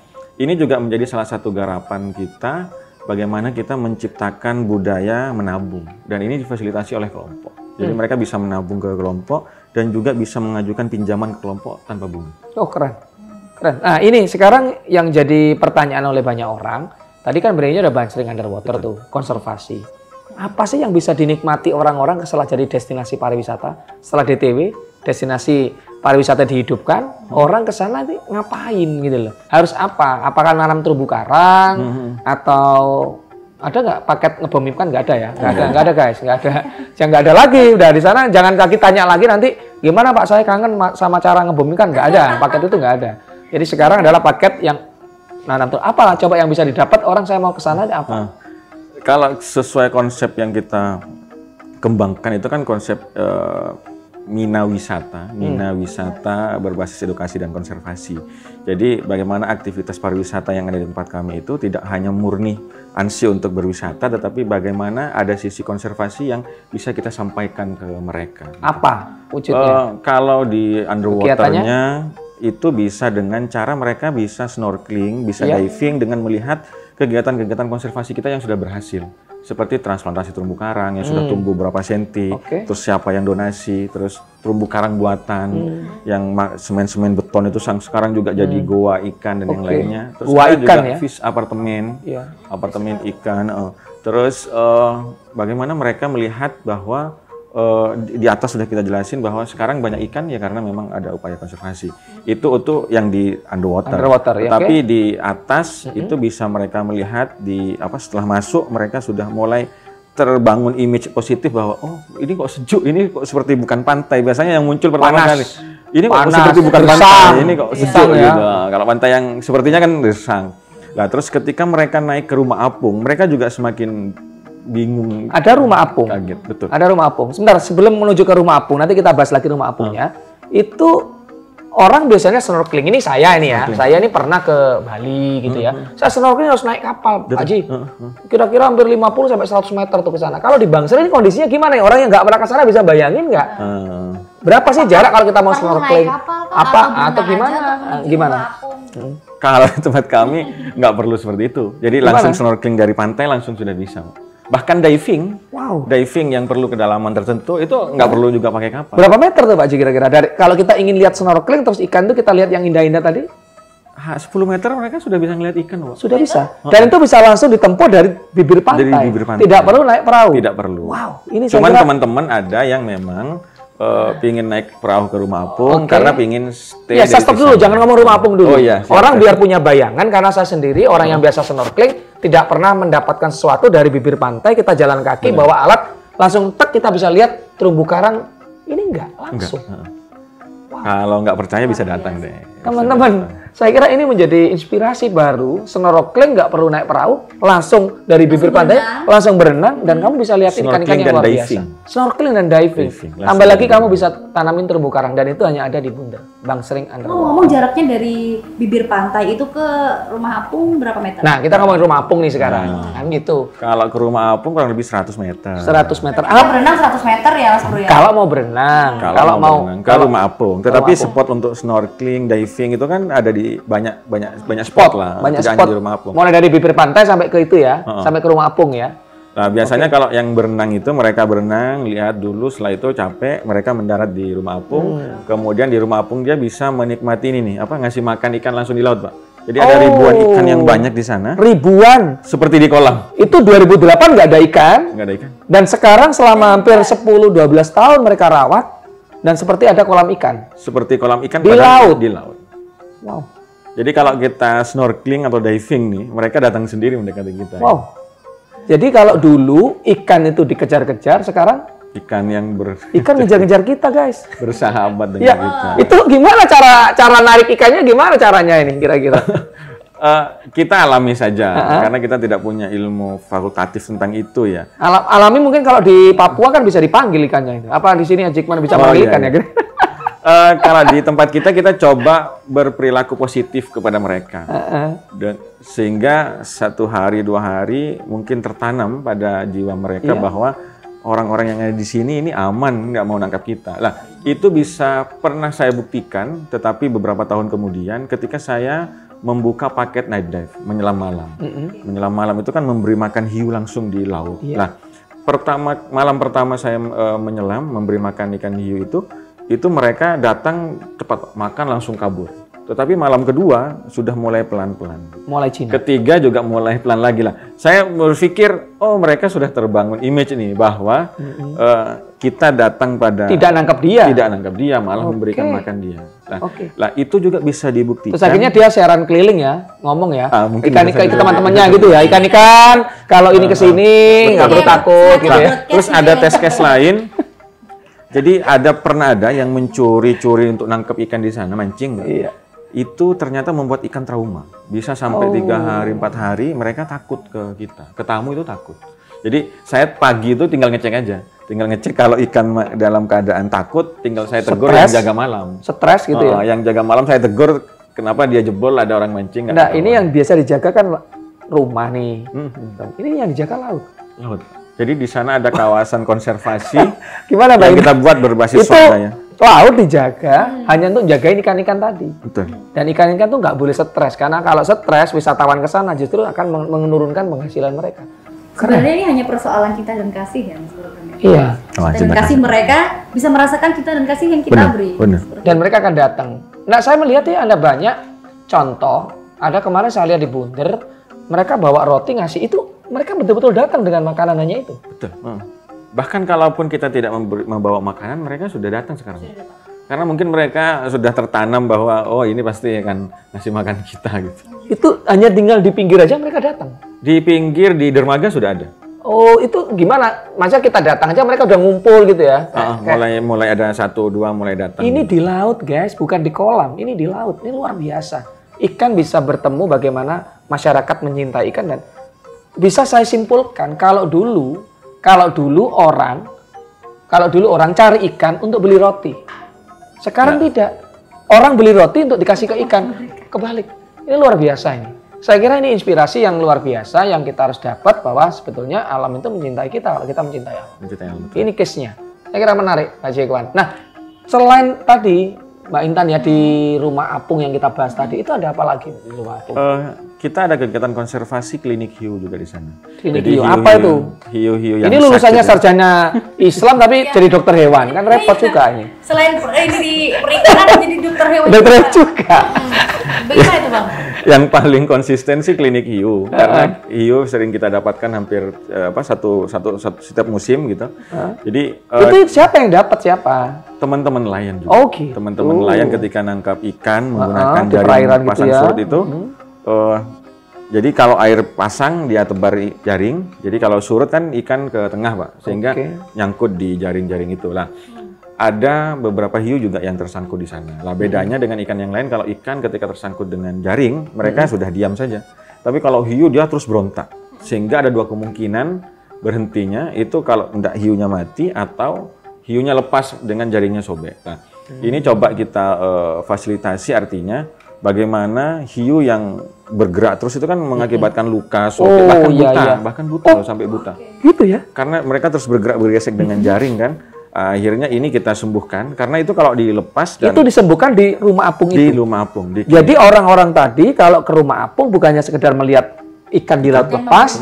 ini juga menjadi salah satu garapan kita bagaimana kita menciptakan budaya menabung dan ini difasilitasi oleh kelompok. Jadi mereka bisa menabung ke kelompok dan juga bisa mengajukan pinjaman ke kelompok tanpa bunga. Oh keren. Nah ini sekarang yang jadi pertanyaan oleh banyak orang. Tadi kan brandnya udah Bangsering Underwater tuh, konservasi. Apa sih yang bisa dinikmati orang-orang setelah jadi destinasi pariwisata? Setelah DTW, destinasi pariwisata dihidupkan, orang ke sana ngapain gitu loh? Harus apa? Apakah nanam terumbu karang atau ada nggak paket ngebom ikan? Nggak ada ya? Nggak ada guys, nggak ada. Yang nggak ada lagi, udah di sana. Jangan lagi tanya lagi nanti gimana Pak saya kangen sama cara ngebom ikan, nggak ada, paket itu nggak ada. Jadi sekarang adalah paket yang apa coba yang bisa didapat orang saya mau ke sana apa? Kalau sesuai konsep yang kita kembangkan itu kan konsep Mina Wisata berbasis edukasi dan konservasi. Jadi bagaimana aktivitas pariwisata yang ada di tempat kami itu tidak hanya murni ansi untuk berwisata, tetapi bagaimana ada sisi konservasi yang bisa kita sampaikan ke mereka. Apa wujudnya? Kalau di underwaternya itu bisa dengan cara mereka bisa snorkeling, bisa diving dengan melihat kegiatan-kegiatan konservasi kita yang sudah berhasil. Seperti transplantasi terumbu karang yang sudah tumbuh berapa senti, terus siapa yang donasi, terus terumbu karang buatan yang semen-semen beton itu sekarang juga jadi goa ikan dan yang lainnya. Terus goa ikan juga fish apartemen, apartemen ikan. Terus bagaimana mereka melihat bahwa di atas sudah kita jelasin bahwa sekarang banyak ikan ya karena memang ada upaya konservasi. Itu yang di underwater ya. Tapi di atas itu bisa mereka melihat setelah masuk mereka sudah mulai terbangun image positif bahwa ini kok sejuk, ini kok seperti bukan pantai. Biasanya yang muncul pertama kali ini kok seperti bukan pantai, ini kok sejuk gitu. Kalau pantai yang sepertinya kan gersang. Nah, terus ketika mereka naik ke rumah apung, mereka juga semakin bingung. Ada rumah apung. Kaget, betul. Ada rumah apung. Sebentar, sebelum menuju ke rumah apung, nanti kita bahas lagi rumah apungnya. Itu orang biasanya snorkeling. Ini saya ya. Saya ini pernah ke Bali gitu ya. Saya snorkeling harus naik kapal, Pak Haji. Kira-kira hampir 50 sampai 100 meter tuh ke sana. Kalau di Bangsering ini kondisinya gimana ya? Orang yang nggak pernah ke sana bisa bayangin nggak? Berapa sih jarak kalau kita mau snorkeling? Atau gimana? Kalau di tempat kami nggak perlu seperti itu. Jadi langsung snorkeling dari pantai langsung sudah bisa. Bahkan diving yang perlu kedalaman tertentu itu nggak perlu juga pakai kapal. Berapa meter tuh Pak Haji kira-kira? Kalau kita ingin lihat snorkeling terus ikan tuh kita lihat yang indah-indah tadi? 10 meter mereka sudah bisa ngeliat ikan, Pak. Sudah bisa. Dan itu bisa langsung ditempuh dari bibir pantai. Tidak perlu naik perahu. Tidak perlu. Wow, ini cuman teman-teman ada yang memang pingin naik perahu ke rumah apung karena pingin stay. Ya, saya stop dulu, jangan ngomong rumah apung dulu. Orang biar punya bayangan, karena saya sendiri orang yang biasa snorkeling tidak pernah mendapatkan sesuatu dari bibir pantai, kita jalan kaki bawa alat langsung kita bisa lihat terumbu karang ini enggak langsung. Kalau nggak percaya bisa datang deh. Teman-teman, saya kira ini menjadi inspirasi baru. Snorkeling nggak perlu naik perahu, langsung dari bibir pantai, langsung berenang, dan kamu bisa lihat ikan-ikan yang luar biasa. Snorkeling dan diving. Tambah lagi kamu bisa tanamin terumbu karang, dan itu hanya ada di Bunda, Bangsering Underwater. Ngomong jaraknya dari bibir pantai itu ke rumah apung berapa meter? Nah, kita ngomongin rumah apung nih sekarang. Kan gitu. Kalau ke rumah apung kurang lebih 100 meter. 100 meter. Kalau berenang 100 meter ya Mas Bro ya? Kalau mau berenang. Kalau mau ke rumah apung. Tetapi spot untuk snorkeling, diving itu kan ada di banyak spot lah. Banyak spot di rumah apung. Mulai dari bibir pantai sampai ke itu ya, sampai ke rumah apung ya. Nah, biasanya kalau yang berenang itu mereka berenang, lihat dulu, setelah itu capek, mereka mendarat di rumah apung. Kemudian di rumah apung dia bisa menikmati ini nih, ngasih makan ikan langsung di laut, Pak. Jadi ada ribuan ikan yang banyak di sana. Ribuan? Seperti di kolam. Itu 2008 nggak ada ikan. Nggak ada ikan. Dan sekarang selama hampir 10-12 tahun mereka rawat. Dan seperti ada kolam ikan. Seperti kolam ikan di laut. Di laut. Wow. Jadi kalau kita snorkeling atau diving nih, mereka datang sendiri mendekati kita. Wow. Jadi kalau dulu ikan itu dikejar-kejar, sekarang ikan ngejar-ngejar kita, guys. Bersahabat dengan kita. Itu gimana cara narik ikannya, gimana caranya ini kira-kira? Kita alami saja, karena kita tidak punya ilmu fakultatif tentang itu ya. Alami mungkin kalau di Papua kan bisa dipanggil ikannya itu. Apa di sini Ajikman bisa panggil ikan ya? Kalau di tempat kita coba berperilaku positif kepada mereka. Dan sehingga 1 hari 2 hari mungkin tertanam pada jiwa mereka bahwa orang-orang yang ada di sini ini aman, nggak mau nangkap kita. Lah, itu bisa pernah saya buktikan, tetapi beberapa tahun kemudian ketika saya membuka paket night dive, menyelam malam. Menyelam malam itu kan memberi makan hiu langsung di laut. Nah, malam pertama saya menyelam, memberi makan ikan hiu itu mereka datang cepat makan langsung kabur. Tetapi malam kedua sudah mulai pelan-pelan. Mulai Cina. Ketiga juga mulai pelan lagi lah. Saya berpikir, mereka sudah terbangun image ini bahwa kita datang pada tidak nangkap dia, malah memberikan makan dia. Nah, itu juga bisa dibuktikan. Terus akhirnya dia siaran keliling ya, ngomong ya. Ikan-ikan itu teman-temannya gitu ya. Ikan-ikan, kalau ini kesini nggak perlu takut gitu ya. Terus ada tes case lain. Jadi pernah ada yang mencuri-curi untuk nangkep ikan di sana, mancing. Iya. Itu ternyata membuat ikan trauma. Bisa sampai 3 hari, 4 hari mereka takut ke kita. Ke tamu itu takut. Jadi saya pagi itu tinggal ngecek aja. Tinggal ngecek kalau ikan dalam keadaan takut, tinggal saya tegur yang jaga malam. Stres gitu ya? Yang jaga malam saya tegur, kenapa dia jebol, ada orang mancing. Nah, ini yang biasa dijaga kan rumah nih. Ini yang dijaga laut. Laut. Jadi di sana ada kawasan konservasi. Gimana, yang Bang? kita buat berbasis Itu soda ya. laut dijaga hanya untuk jagain ikan-ikan tadi. Betul. Dan ikan-ikan tuh nggak boleh stres, karena kalau stres wisatawan ke sana justru akan menurunkan penghasilan mereka. Sebenarnya ini hanya persoalan cinta dan kasih ya, Mas Burhan. Iya. Cinta dan kasih mereka bisa merasakan cinta dan kasih yang kita beri. Benar. Dan mereka akan datang. Nah, saya melihat ya ada banyak contoh. Ada kemarin saya lihat di Bunder, mereka bawa roti ngasih itu, mereka betul-betul datang dengan makanannya itu. Betul. Bahkan kalaupun kita tidak membawa makanan, mereka sudah datang sekarang. Karena mungkin mereka sudah tertanam bahwa oh ini pasti akan ngasih makan kita gitu. Itu hanya tinggal di pinggir aja mereka datang. Di pinggir di dermaga sudah ada. Oh, itu gimana? Masa kita datang aja mereka udah ngumpul gitu ya? Mulai ada 1, 2 mulai datang. Ini di laut, guys, bukan di kolam. Ini di laut. Ini luar biasa. Ikan bisa bertemu bagaimana masyarakat mencintai ikan, dan bisa saya simpulkan kalau dulu orang cari ikan untuk beli roti. Sekarang tidak. Orang beli roti untuk dikasih ke ikan. Kebalik. Ini luar biasa ini. Saya kira ini inspirasi yang luar biasa yang kita harus dapat, bahwa sebetulnya alam itu mencintai kita kalau kita mencintai alam. Ini case-nya. Saya kira menarik, Pak Jekwan. Nah, selain tadi Mbak Intan ya di Rumah Apung yang kita bahas tadi, itu ada apa lagi di Rumah Apung? Kita ada kegiatan konservasi klinik hiu juga di sana. Klinik hiu, apa itu? Hiu-hiu yang ini lulusannya sakit, sarjana Islam tapi jadi dokter hewan, kan repot juga ini. Selain ini di perikanan jadi dokter hewan. Dokter juga. Bagaimana itu, Bang? Yang paling konsisten sih klinik hiu, karena hiu sering kita dapatkan hampir setiap musim gitu. Jadi itu siapa yang dapat, siapa? Teman-teman nelayan juga. Oh, gitu. Teman-teman nelayan ketika nangkap ikan menggunakan jaring pasang gitu ya. surut itu. Jadi kalau air pasang dia tebar jaring, jadi kalau surut kan ikan ke tengah, Pak, sehingga nyangkut di jaring-jaring itu lah. Ada beberapa hiu juga yang tersangkut di sana. Lah bedanya dengan ikan yang lain, kalau ikan ketika tersangkut dengan jaring, mereka sudah diam saja. Tapi kalau hiu dia terus berontak. Sehingga ada 2 kemungkinan berhentinya, itu kalau tidak hiunya mati atau hiunya lepas dengan jaringnya sobek. Nah, ini coba kita fasilitasi, artinya bagaimana hiu yang bergerak terus itu kan mengakibatkan luka, sobek, bahkan buta loh, sampai buta. Gitu ya? Karena mereka terus bergerak bergesek dengan jaring kan. Akhirnya ini kita sembuhkan, karena itu kalau dilepas dan itu disembuhkan di Rumah Apung di itu? Rumah Apung. Jadi orang-orang tadi kalau ke Rumah Apung bukannya sekedar melihat ikan di laut lepas,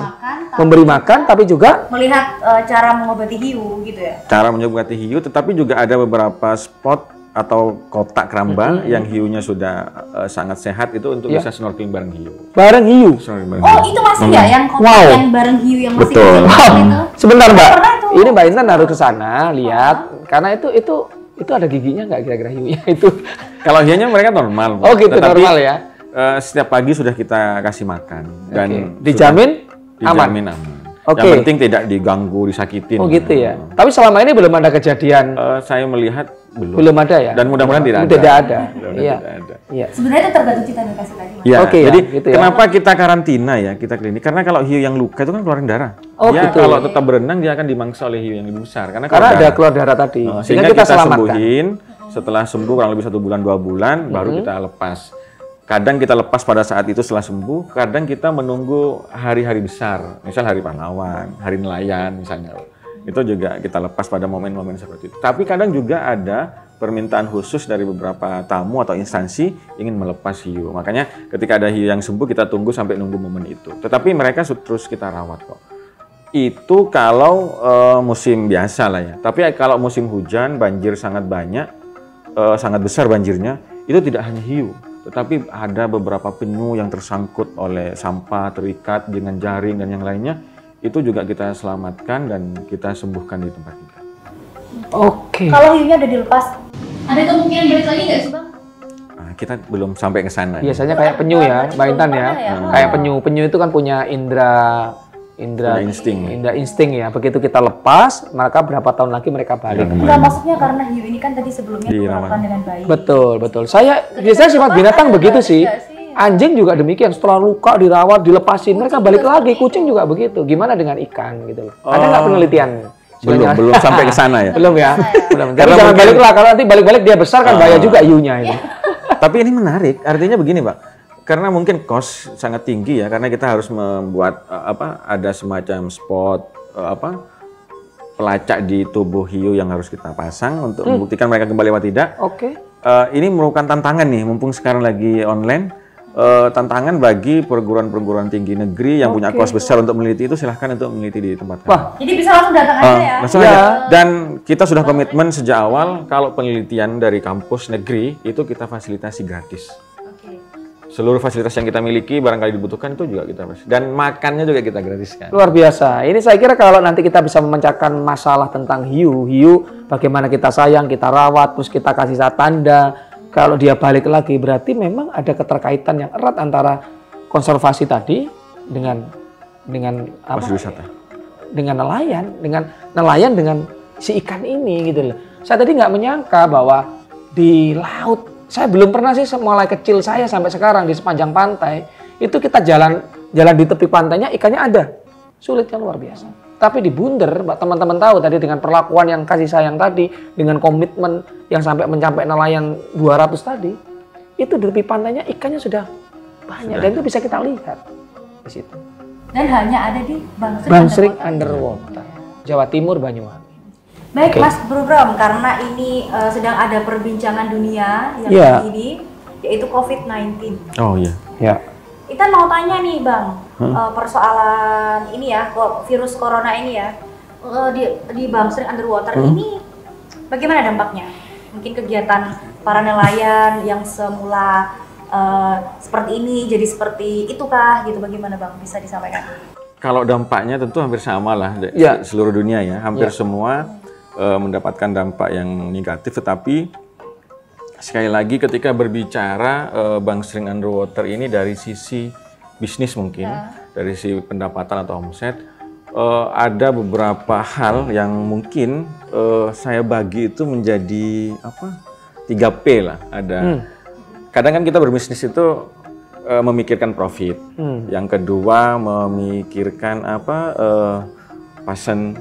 memberi makan, tapi juga melihat cara mengobati hiu gitu ya? Cara mengobati hiu, tetapi juga ada beberapa spot atau kotak keramba yang hiunya sudah sangat sehat, itu untuk bisa snorkeling bareng hiu. Bareng hiu? Itu masih ya yang kotak yang bareng hiu yang masih betul. Itu? Sebentar, Mbak. Ini Mbak Intan harus ke sana lihat, karena itu ada giginya nggak kira-kira hiunya itu? Kalau hiunya mereka normal. Oh gitu, tetapi, normal ya? Setiap pagi sudah kita kasih makan dan dijamin aman. Yang penting tidak diganggu, disakitin. Oh gitu ya. Tapi selama ini belum ada kejadian. Saya melihat belum ada ya. Dan mudah-mudahan tidak ada. Tidak ada. Iya. Sebenarnya itu tergantung cinta dan kasih tadi. Ya, jadi gitu kenapa kita karantina ya, kita klinik? Karena kalau hiu yang luka itu kan keluarin darah. Dia kalau tetap berenang dia akan dimangsa oleh hiu yang lebih besar. Karena ada keluar darah tadi. Sehingga kita sembuhin. Setelah sembuh kurang lebih 1 bulan 2 bulan baru kita lepas. Kadang kita lepas pada saat itu setelah sembuh, kadang kita menunggu hari-hari besar, misal hari pahlawan, hari nelayan misalnya. Itu juga kita lepas pada momen-momen seperti itu. Tapi kadang juga ada permintaan khusus dari beberapa tamu atau instansi ingin melepas hiu. Makanya ketika ada hiu yang sembuh, kita tunggu sampai nunggu momen itu. Tetapi mereka terus kita rawat kok. Itu kalau musim biasa lah ya. Tapi kalau musim hujan, banjir sangat banyak, sangat besar banjirnya, itu tidak hanya hiu. Tetapi ada beberapa penyu yang tersangkut oleh sampah, terikat dengan jaring dan yang lainnya, itu juga kita selamatkan dan kita sembuhkan di tempat kita. Oke. Kalau hiunya udah dilepas, ada kemungkinan balik lagi nggak sih, Bang? Kita belum sampai ke sana. Biasanya kayak penyu ya, Mbak Intan ya. Kayak penyu itu kan punya indera indra insting. indra insting ya. Begitu kita lepas, maka berapa tahun lagi mereka balik. Enggak, maksudnya karena hiu ini kan tadi sebelumnya diperlakukan dengan baik. Betul. Saya biasanya sifat binatang begitu sih. Anjing juga demikian, setelah luka dirawat, dilepasin, mereka balik lagi. Kucing juga begitu. Gimana dengan ikan gitu loh? Ada nggak penelitian? Belum sampai ke sana ya. Belum ya. Belum. Jadi jangan baliklah, kalau nanti balik-balik dia besar kan bahaya juga hiunya itu. Tapi ini menarik, artinya begini Pak. Karena mungkin cost sangat tinggi ya, karena kita harus membuat ada semacam spot pelacak di tubuh hiu yang harus kita pasang untuk membuktikan mereka kembali atau tidak. Oke. Ini merupakan tantangan nih, mumpung sekarang lagi online. Tantangan bagi perguruan-perguruan tinggi negeri yang punya cost besar untuk meneliti itu, silahkan untuk meneliti di tempat kami. Jadi bisa langsung datang aja ya? Langsung aja. Dan kita sudah komitmen sejak awal kalau penelitian dari kampus negeri itu kita fasilitasi gratis. Seluruh fasilitas yang kita miliki barangkali dibutuhkan itu juga kita fasilitasi. Dan makannya juga kita gratiskan. Luar biasa. Ini saya kira kalau nanti kita bisa memecahkan masalah tentang hiu, bagaimana kita sayang, kita rawat, terus kita kasih tanda. Kalau dia balik lagi berarti memang ada keterkaitan yang erat antara konservasi tadi dengan apa? Wisata. Dengan nelayan dengan si ikan ini gitu loh. Saya tadi nggak menyangka bahwa di laut, saya belum pernah sih mulai kecil saya sampai sekarang di sepanjang pantai itu kita jalan di tepi pantainya ikannya ada. Sulit kan, luar biasa. Tapi di Bunder, teman-teman tahu tadi dengan perlakuan yang kasih sayang tadi, dengan komitmen yang sampai mencapai nelayan 200 tadi, itu di tepi pantainya ikannya sudah banyak dan itu bisa kita lihat di situ. Dan hanya ada di Bangsering Underwater, Jawa Timur, Banyuwangi. Baik Mas Bram, karena ini sedang ada perbincangan dunia yang ini, yaitu COVID-19. Oh iya. Ya. Kita mau tanya nih Bang, persoalan ini ya, virus corona ini ya, di Bangsering Underwater ini bagaimana dampaknya? Mungkin kegiatan para nelayan yang semula seperti ini jadi seperti itukah gitu, bagaimana Bang, bisa disampaikan? Kalau dampaknya tentu hampir sama lah seluruh dunia ya, hampir semua mendapatkan dampak yang negatif, tetapi sekali lagi ketika berbicara Bangsering Underwater ini dari sisi bisnis mungkin, dari sisi pendapatan atau omset, ada beberapa hal yang mungkin saya bagi itu menjadi 3P lah. Ada kadang kan kita berbisnis itu memikirkan profit, yang kedua memikirkan passion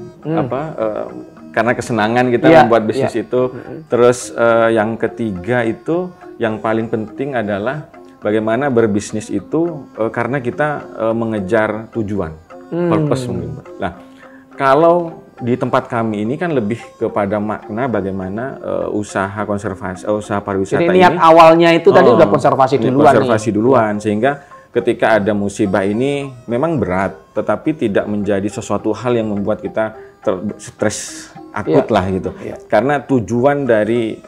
karena kesenangan kita membuat bisnis itu. Terus yang ketiga itu yang paling penting adalah bagaimana berbisnis itu karena kita mengejar tujuan, purpose mungkin. Nah, kalau di tempat kami ini kan lebih kepada makna bagaimana usaha konservasi, usaha pariwisata ini. Jadi niat awalnya itu tadi udah konservasi duluan. Konservasi duluan, sehingga ketika ada musibah ini memang berat, tetapi tidak menjadi sesuatu hal yang membuat kita stres akut lah gitu. Karena tujuan dari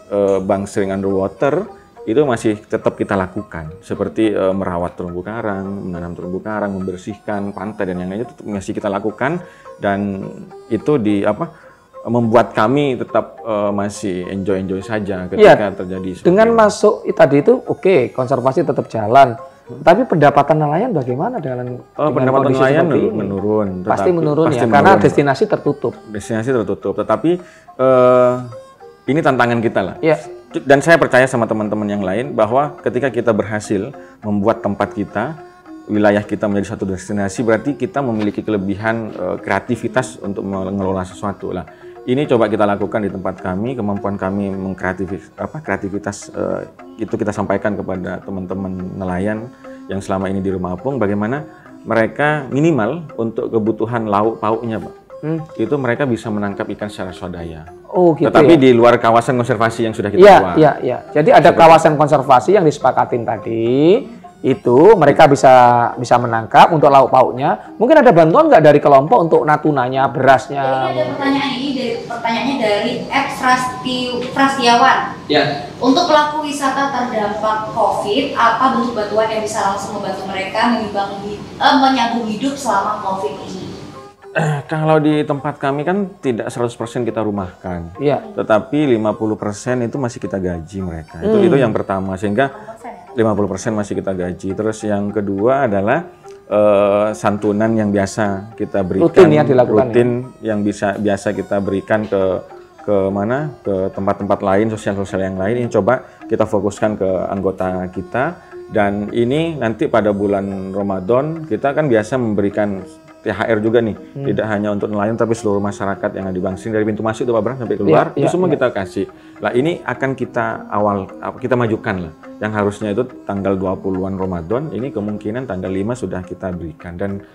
Bangsering Underwater itu masih tetap kita lakukan, seperti merawat terumbu karang, menanam terumbu karang, membersihkan pantai dan yang lainnya tetap masih kita lakukan, dan itu membuat kami tetap masih enjoy saja ketika terjadi. Dengan masuk tadi itu konservasi tetap jalan. Tapi pendapatan nelayan bagaimana dengan pendapatan nelayan menurun. Pasti menurun ya, karena destinasi tertutup. Destinasi tertutup, tetapi ini tantangan kita lah. Ya. Dan saya percaya sama teman-teman yang lain bahwa ketika kita berhasil membuat tempat kita, wilayah kita menjadi satu destinasi, berarti kita memiliki kelebihan kreativitas untuk mengelola sesuatu lah. Ini coba kita lakukan di tempat kami, kemampuan kami kreativitas itu kita sampaikan kepada teman-teman nelayan yang selama ini di Rumah Apung, bagaimana mereka minimal untuk kebutuhan lauk pauknya, Pak. Itu mereka bisa menangkap ikan secara swadaya. Oh, gitu. Tetapi di luar kawasan konservasi yang sudah kita buat. Iya. Jadi ada kawasan konservasi yang disepakatin tadi. Itu mereka bisa menangkap untuk lauk pauknya. Mungkin ada bantuan nggak dari kelompok untuk natunanya, berasnya? Jadi ada pertanyaannya dari Frastiawan. Ya. Untuk pelaku wisata terdampak COVID, apa bentuk bantuan yang bisa langsung membantu mereka menyambung hidup selama COVID ini? Kalau di tempat kami kan tidak 100% kita rumahkan. Iya. Tetapi 50% itu masih kita gaji mereka. Itu yang pertama, sehingga 50% masih kita gaji. Terus yang kedua adalah santunan yang biasa kita berikan, rutin ya dilakukan, rutin yang biasa kita berikan ke mana, ke tempat-tempat lain, sosial-sosial yang lain. Ini coba kita fokuskan ke anggota kita. Dan ini nanti pada bulan Ramadan kita kan biasa memberikan THR juga nih, tidak hanya untuk nelayan tapi seluruh masyarakat yang ada di Bangsering dari pintu masuk itu Pak Bram sampai keluar, itu semua kita kasih. Lah ini akan kita majukan lah. Yang harusnya itu tanggal 20-an Ramadan, ini kemungkinan tanggal 5 sudah kita berikan. Dan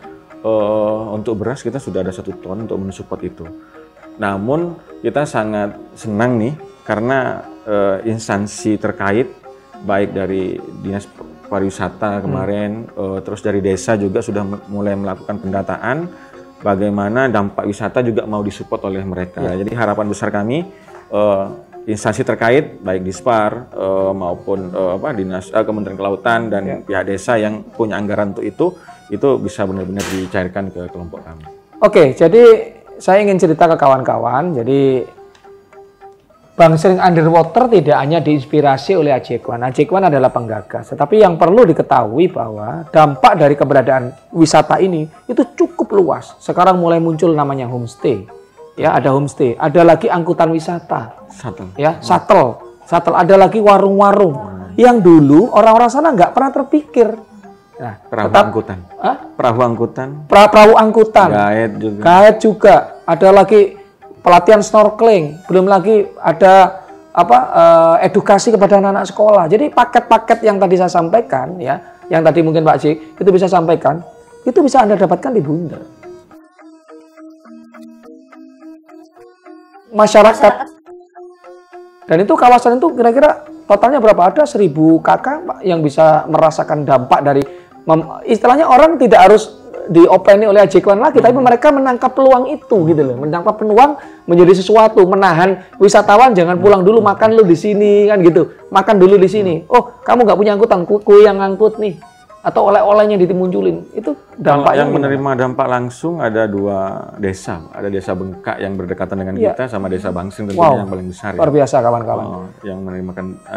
untuk beras kita sudah ada 1 ton untuk mensupport itu. Namun kita sangat senang nih karena instansi terkait baik dari Dinas Pariwisata kemarin, terus dari desa juga sudah mulai melakukan pendataan bagaimana dampak wisata juga mau disupport oleh mereka. Jadi harapan besar kami instansi terkait baik Dispar maupun Dinas Kementerian Kelautan dan pihak desa yang punya anggaran untuk itu bisa benar-benar dicairkan ke kelompok kami. Oke, jadi saya ingin cerita ke kawan-kawan. Jadi Bangsering Underwater tidak hanya diinspirasi oleh Ajekwan. Ajekwan adalah penggagas. Tetapi yang perlu diketahui bahwa dampak dari keberadaan wisata ini itu cukup luas. Sekarang mulai muncul namanya homestay. Ya, ada homestay. Ada lagi angkutan wisata. Shuttle. Ya, shuttle. Ada lagi warung-warung. Yang dulu orang-orang sana nggak pernah terpikir. Nah, perahu angkutan. Perahu angkutan. Perahu angkutan. Guide juga. Ada lagi pelatihan snorkeling, belum lagi ada edukasi kepada anak-anak sekolah. Jadi paket-paket yang tadi saya sampaikan ya, yang tadi mungkin Pak Jik itu bisa sampaikan, itu bisa Anda dapatkan di Bunda. Masyarakat. Dan itu kawasan itu kira-kira totalnya berapa? Ada 1000 kakak Pak yang bisa merasakan dampak dari istilahnya orang tidak harus diopeni oleh Ajekwan lagi, tapi mereka menangkap peluang itu gitu loh, menangkap peluang menjadi sesuatu, menahan wisatawan jangan pulang dulu, makan lu di sini kan gitu, makan dulu di sini. Oh, kamu nggak punya angkutan, kue yang ngangkut nih, atau oleh-olehnya dimunculin. Itu dampaknya. Yang menerima dampak langsung ada 2 desa, ada desa Bengkak yang berdekatan dengan kita sama desa Bangsering tentunya yang paling besar. Luar biasa kawan-kawan. Yang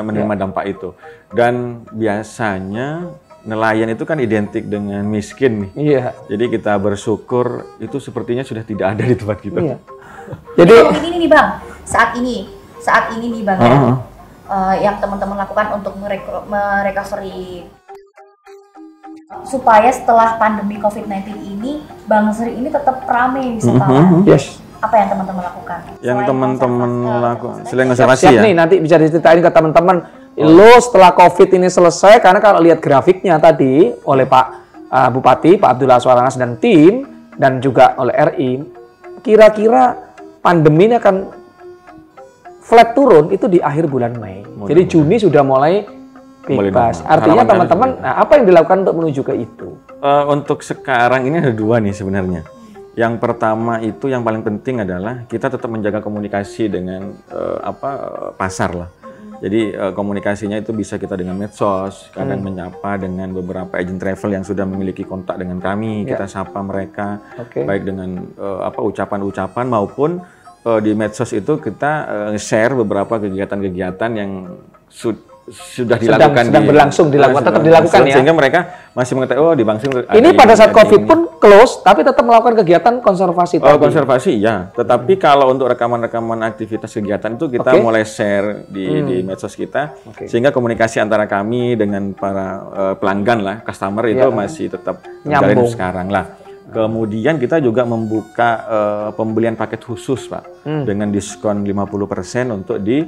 menerima dampak itu. Dan biasanya nelayan itu kan identik dengan miskin nih. Iya. Jadi kita bersyukur itu sepertinya sudah tidak ada di tempat kita. Iya. Jadi ini nih Bang, saat ini nih Bang yang teman-teman lakukan untuk merecovery supaya setelah pandemi COVID-19 ini Bangsering ini tetap ramai wisatawan. Yes. Apa yang teman-teman lakukan? Yang teman-teman lakukan selain konservasi ya. Nih nanti bisa diceritain ke teman-teman. Lo setelah COVID ini selesai, karena kalau lihat grafiknya tadi oleh Pak Bupati, Pak Abdullah Aswaranas dan tim, dan juga oleh RI, kira-kira pandemi ini akan flat turun itu di akhir bulan Mei. Jadi Juni sudah mulai bebas. Artinya teman-teman, apa yang dilakukan untuk menuju ke itu? Untuk sekarang ini ada 2 nih sebenarnya. Yang pertama itu yang paling penting adalah kita tetap menjaga komunikasi dengan pasar lah. Jadi komunikasinya itu bisa kita dengan medsos, kadang menyapa dengan beberapa agent travel yang sudah memiliki kontak dengan kami, kita sapa mereka, baik dengan ucapan-ucapan maupun di medsos itu kita share beberapa kegiatan-kegiatan yang sudah dilakukan, sedang berlangsung tetap dilakukan ya, sehingga mereka masih mengetahui oh di Bangsering ini pada saat COVID pun close tapi tetap melakukan kegiatan konservasi tadi. Konservasi ya, tetapi kalau untuk rekaman-rekaman aktivitas kegiatan itu kita mulai share di medsos kita, sehingga komunikasi antara kami dengan para pelanggan lah, customer itu masih tetap terjalin sekarang lah. Kemudian kita juga membuka pembelian paket khusus Pak, dengan diskon 50% untuk di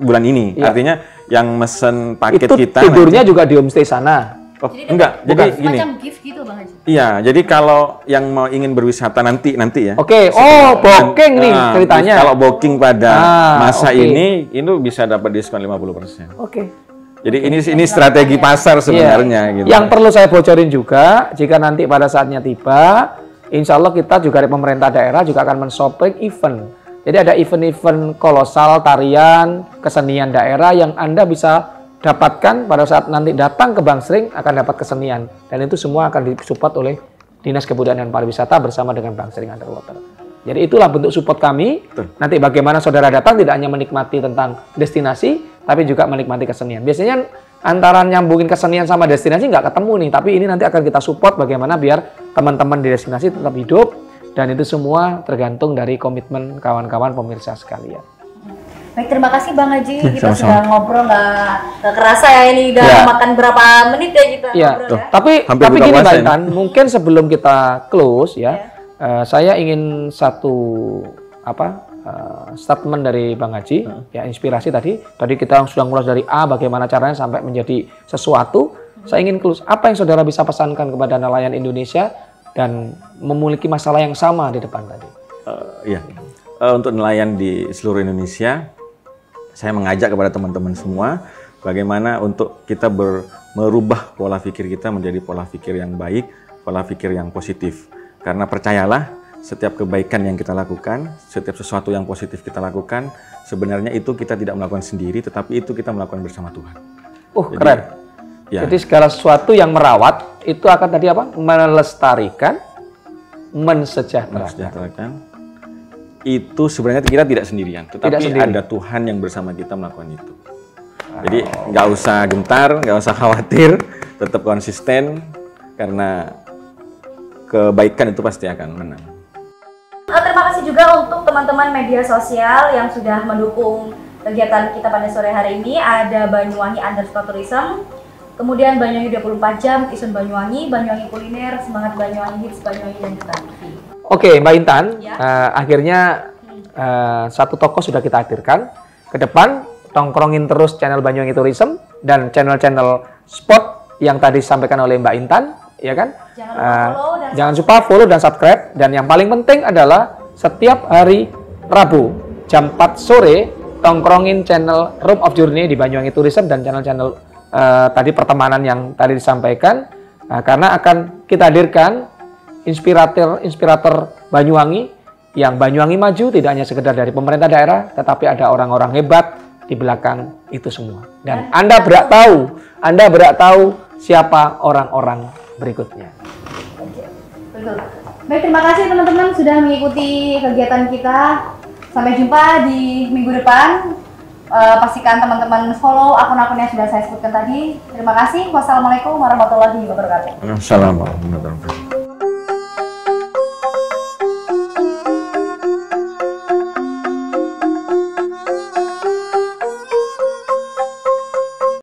bulan ini. Artinya yang mesen paket itu kita tidurnya juga di homestay sana. Oh, enggak. Jadi gini. Semacam gift gitu Bang Haji. Iya, jadi kalau yang mau ingin berwisata nanti ya. Booking nih ceritanya. Kalau booking pada masa ini itu bisa dapat diskon 50%. Jadi ini strategi pasar sebenarnya gitu. Yang perlu saya bocorin juga, jika nanti pada saatnya tiba, insya Allah kita juga dari pemerintah daerah juga akan men-shopping event. Jadi ada event-event kolosal, tarian, kesenian daerah yang Anda bisa dapatkan pada saat nanti datang ke Bangsering akan dapat kesenian. Dan itu semua akan disupport oleh Dinas Kebudayaan dan Pariwisata bersama dengan Bangsering Underwater. Jadi itulah bentuk support kami. Nanti bagaimana saudara datang tidak hanya menikmati tentang destinasi, tapi juga menikmati kesenian. Biasanya antara nyambungin kesenian sama destinasi nggak ketemu nih, tapi ini nanti akan kita support bagaimana biar teman-teman di destinasi tetap hidup, dan itu semua tergantung dari komitmen kawan-kawan pemirsa sekalian. Baik, terima kasih Bang Haji. Kita Sama-sama. sudah ngobrol nggak kerasa ya, ini udah makan berapa menit ya kita ngobrol ya. Tapi Hampir buka gini puasa Mbak ini. Intan, mungkin sebelum kita close ya, saya ingin satu statement dari Bang Haji, ya inspirasi tadi kita sudah mulai dari A, bagaimana caranya sampai menjadi sesuatu. Saya ingin close, apa yang saudara bisa pesankan kepada nelayan Indonesia dan memiliki masalah yang sama di depan tadi? Untuk nelayan di seluruh Indonesia, saya mengajak kepada teman-teman semua bagaimana untuk kita merubah pola pikir kita menjadi pola pikir yang baik, pola pikir yang positif. Karena percayalah, setiap kebaikan yang kita lakukan, setiap sesuatu yang positif kita lakukan, sebenarnya itu kita tidak melakukan sendiri, tetapi itu kita melakukan bersama Tuhan. Keren. Ya. Jadi segala sesuatu yang merawat itu akan tadi apa? Melestarikan, mensejahterakan. Itu sebenarnya kita tidak sendirian, tetapi ada Tuhan yang bersama kita melakukan itu. Jadi nggak usah gentar, nggak usah khawatir, tetap konsisten, karena kebaikan itu pasti akan menang. Terima kasih juga untuk teman-teman media sosial yang sudah mendukung kegiatan kita pada sore hari ini. Ada Banyuwangi_tourism, kemudian Banyuwangi 24 jam, Isun Banyuwangi, Banyuwangi Kuliner, Semangat Banyuwangi Hits, Banyuwangi dan Duta TV. Oke, Mbak Intan, akhirnya satu tokoh sudah kita hadirkan. Ke depan, tongkrongin terus channel Banyuwangi Tourism dan channel-channel spot yang tadi disampaikan oleh Mbak Intan, ya kan? Jangan lupa follow dan subscribe. Dan yang paling penting adalah setiap hari Rabu jam 4 sore tongkrongin channel Room of Journey di Banyuwangi Tourism dan channel-channel tadi pertemanan yang tadi disampaikan, karena akan kita hadirkan inspirator Banyuwangi yang Banyuwangi maju tidak hanya sekedar dari pemerintah daerah, tetapi ada orang-orang hebat di belakang itu semua. Dan Anda berhak tahu siapa orang-orang berikutnya. Betul. Baik, terima kasih teman-teman sudah mengikuti kegiatan kita. Sampai jumpa di minggu depan. Pastikan teman-teman follow akun-akun yang sudah saya sebutkan tadi. Terima kasih. Wassalamualaikum warahmatullahi wabarakatuh. Assalamualaikum warahmatullahi wabarakatuh.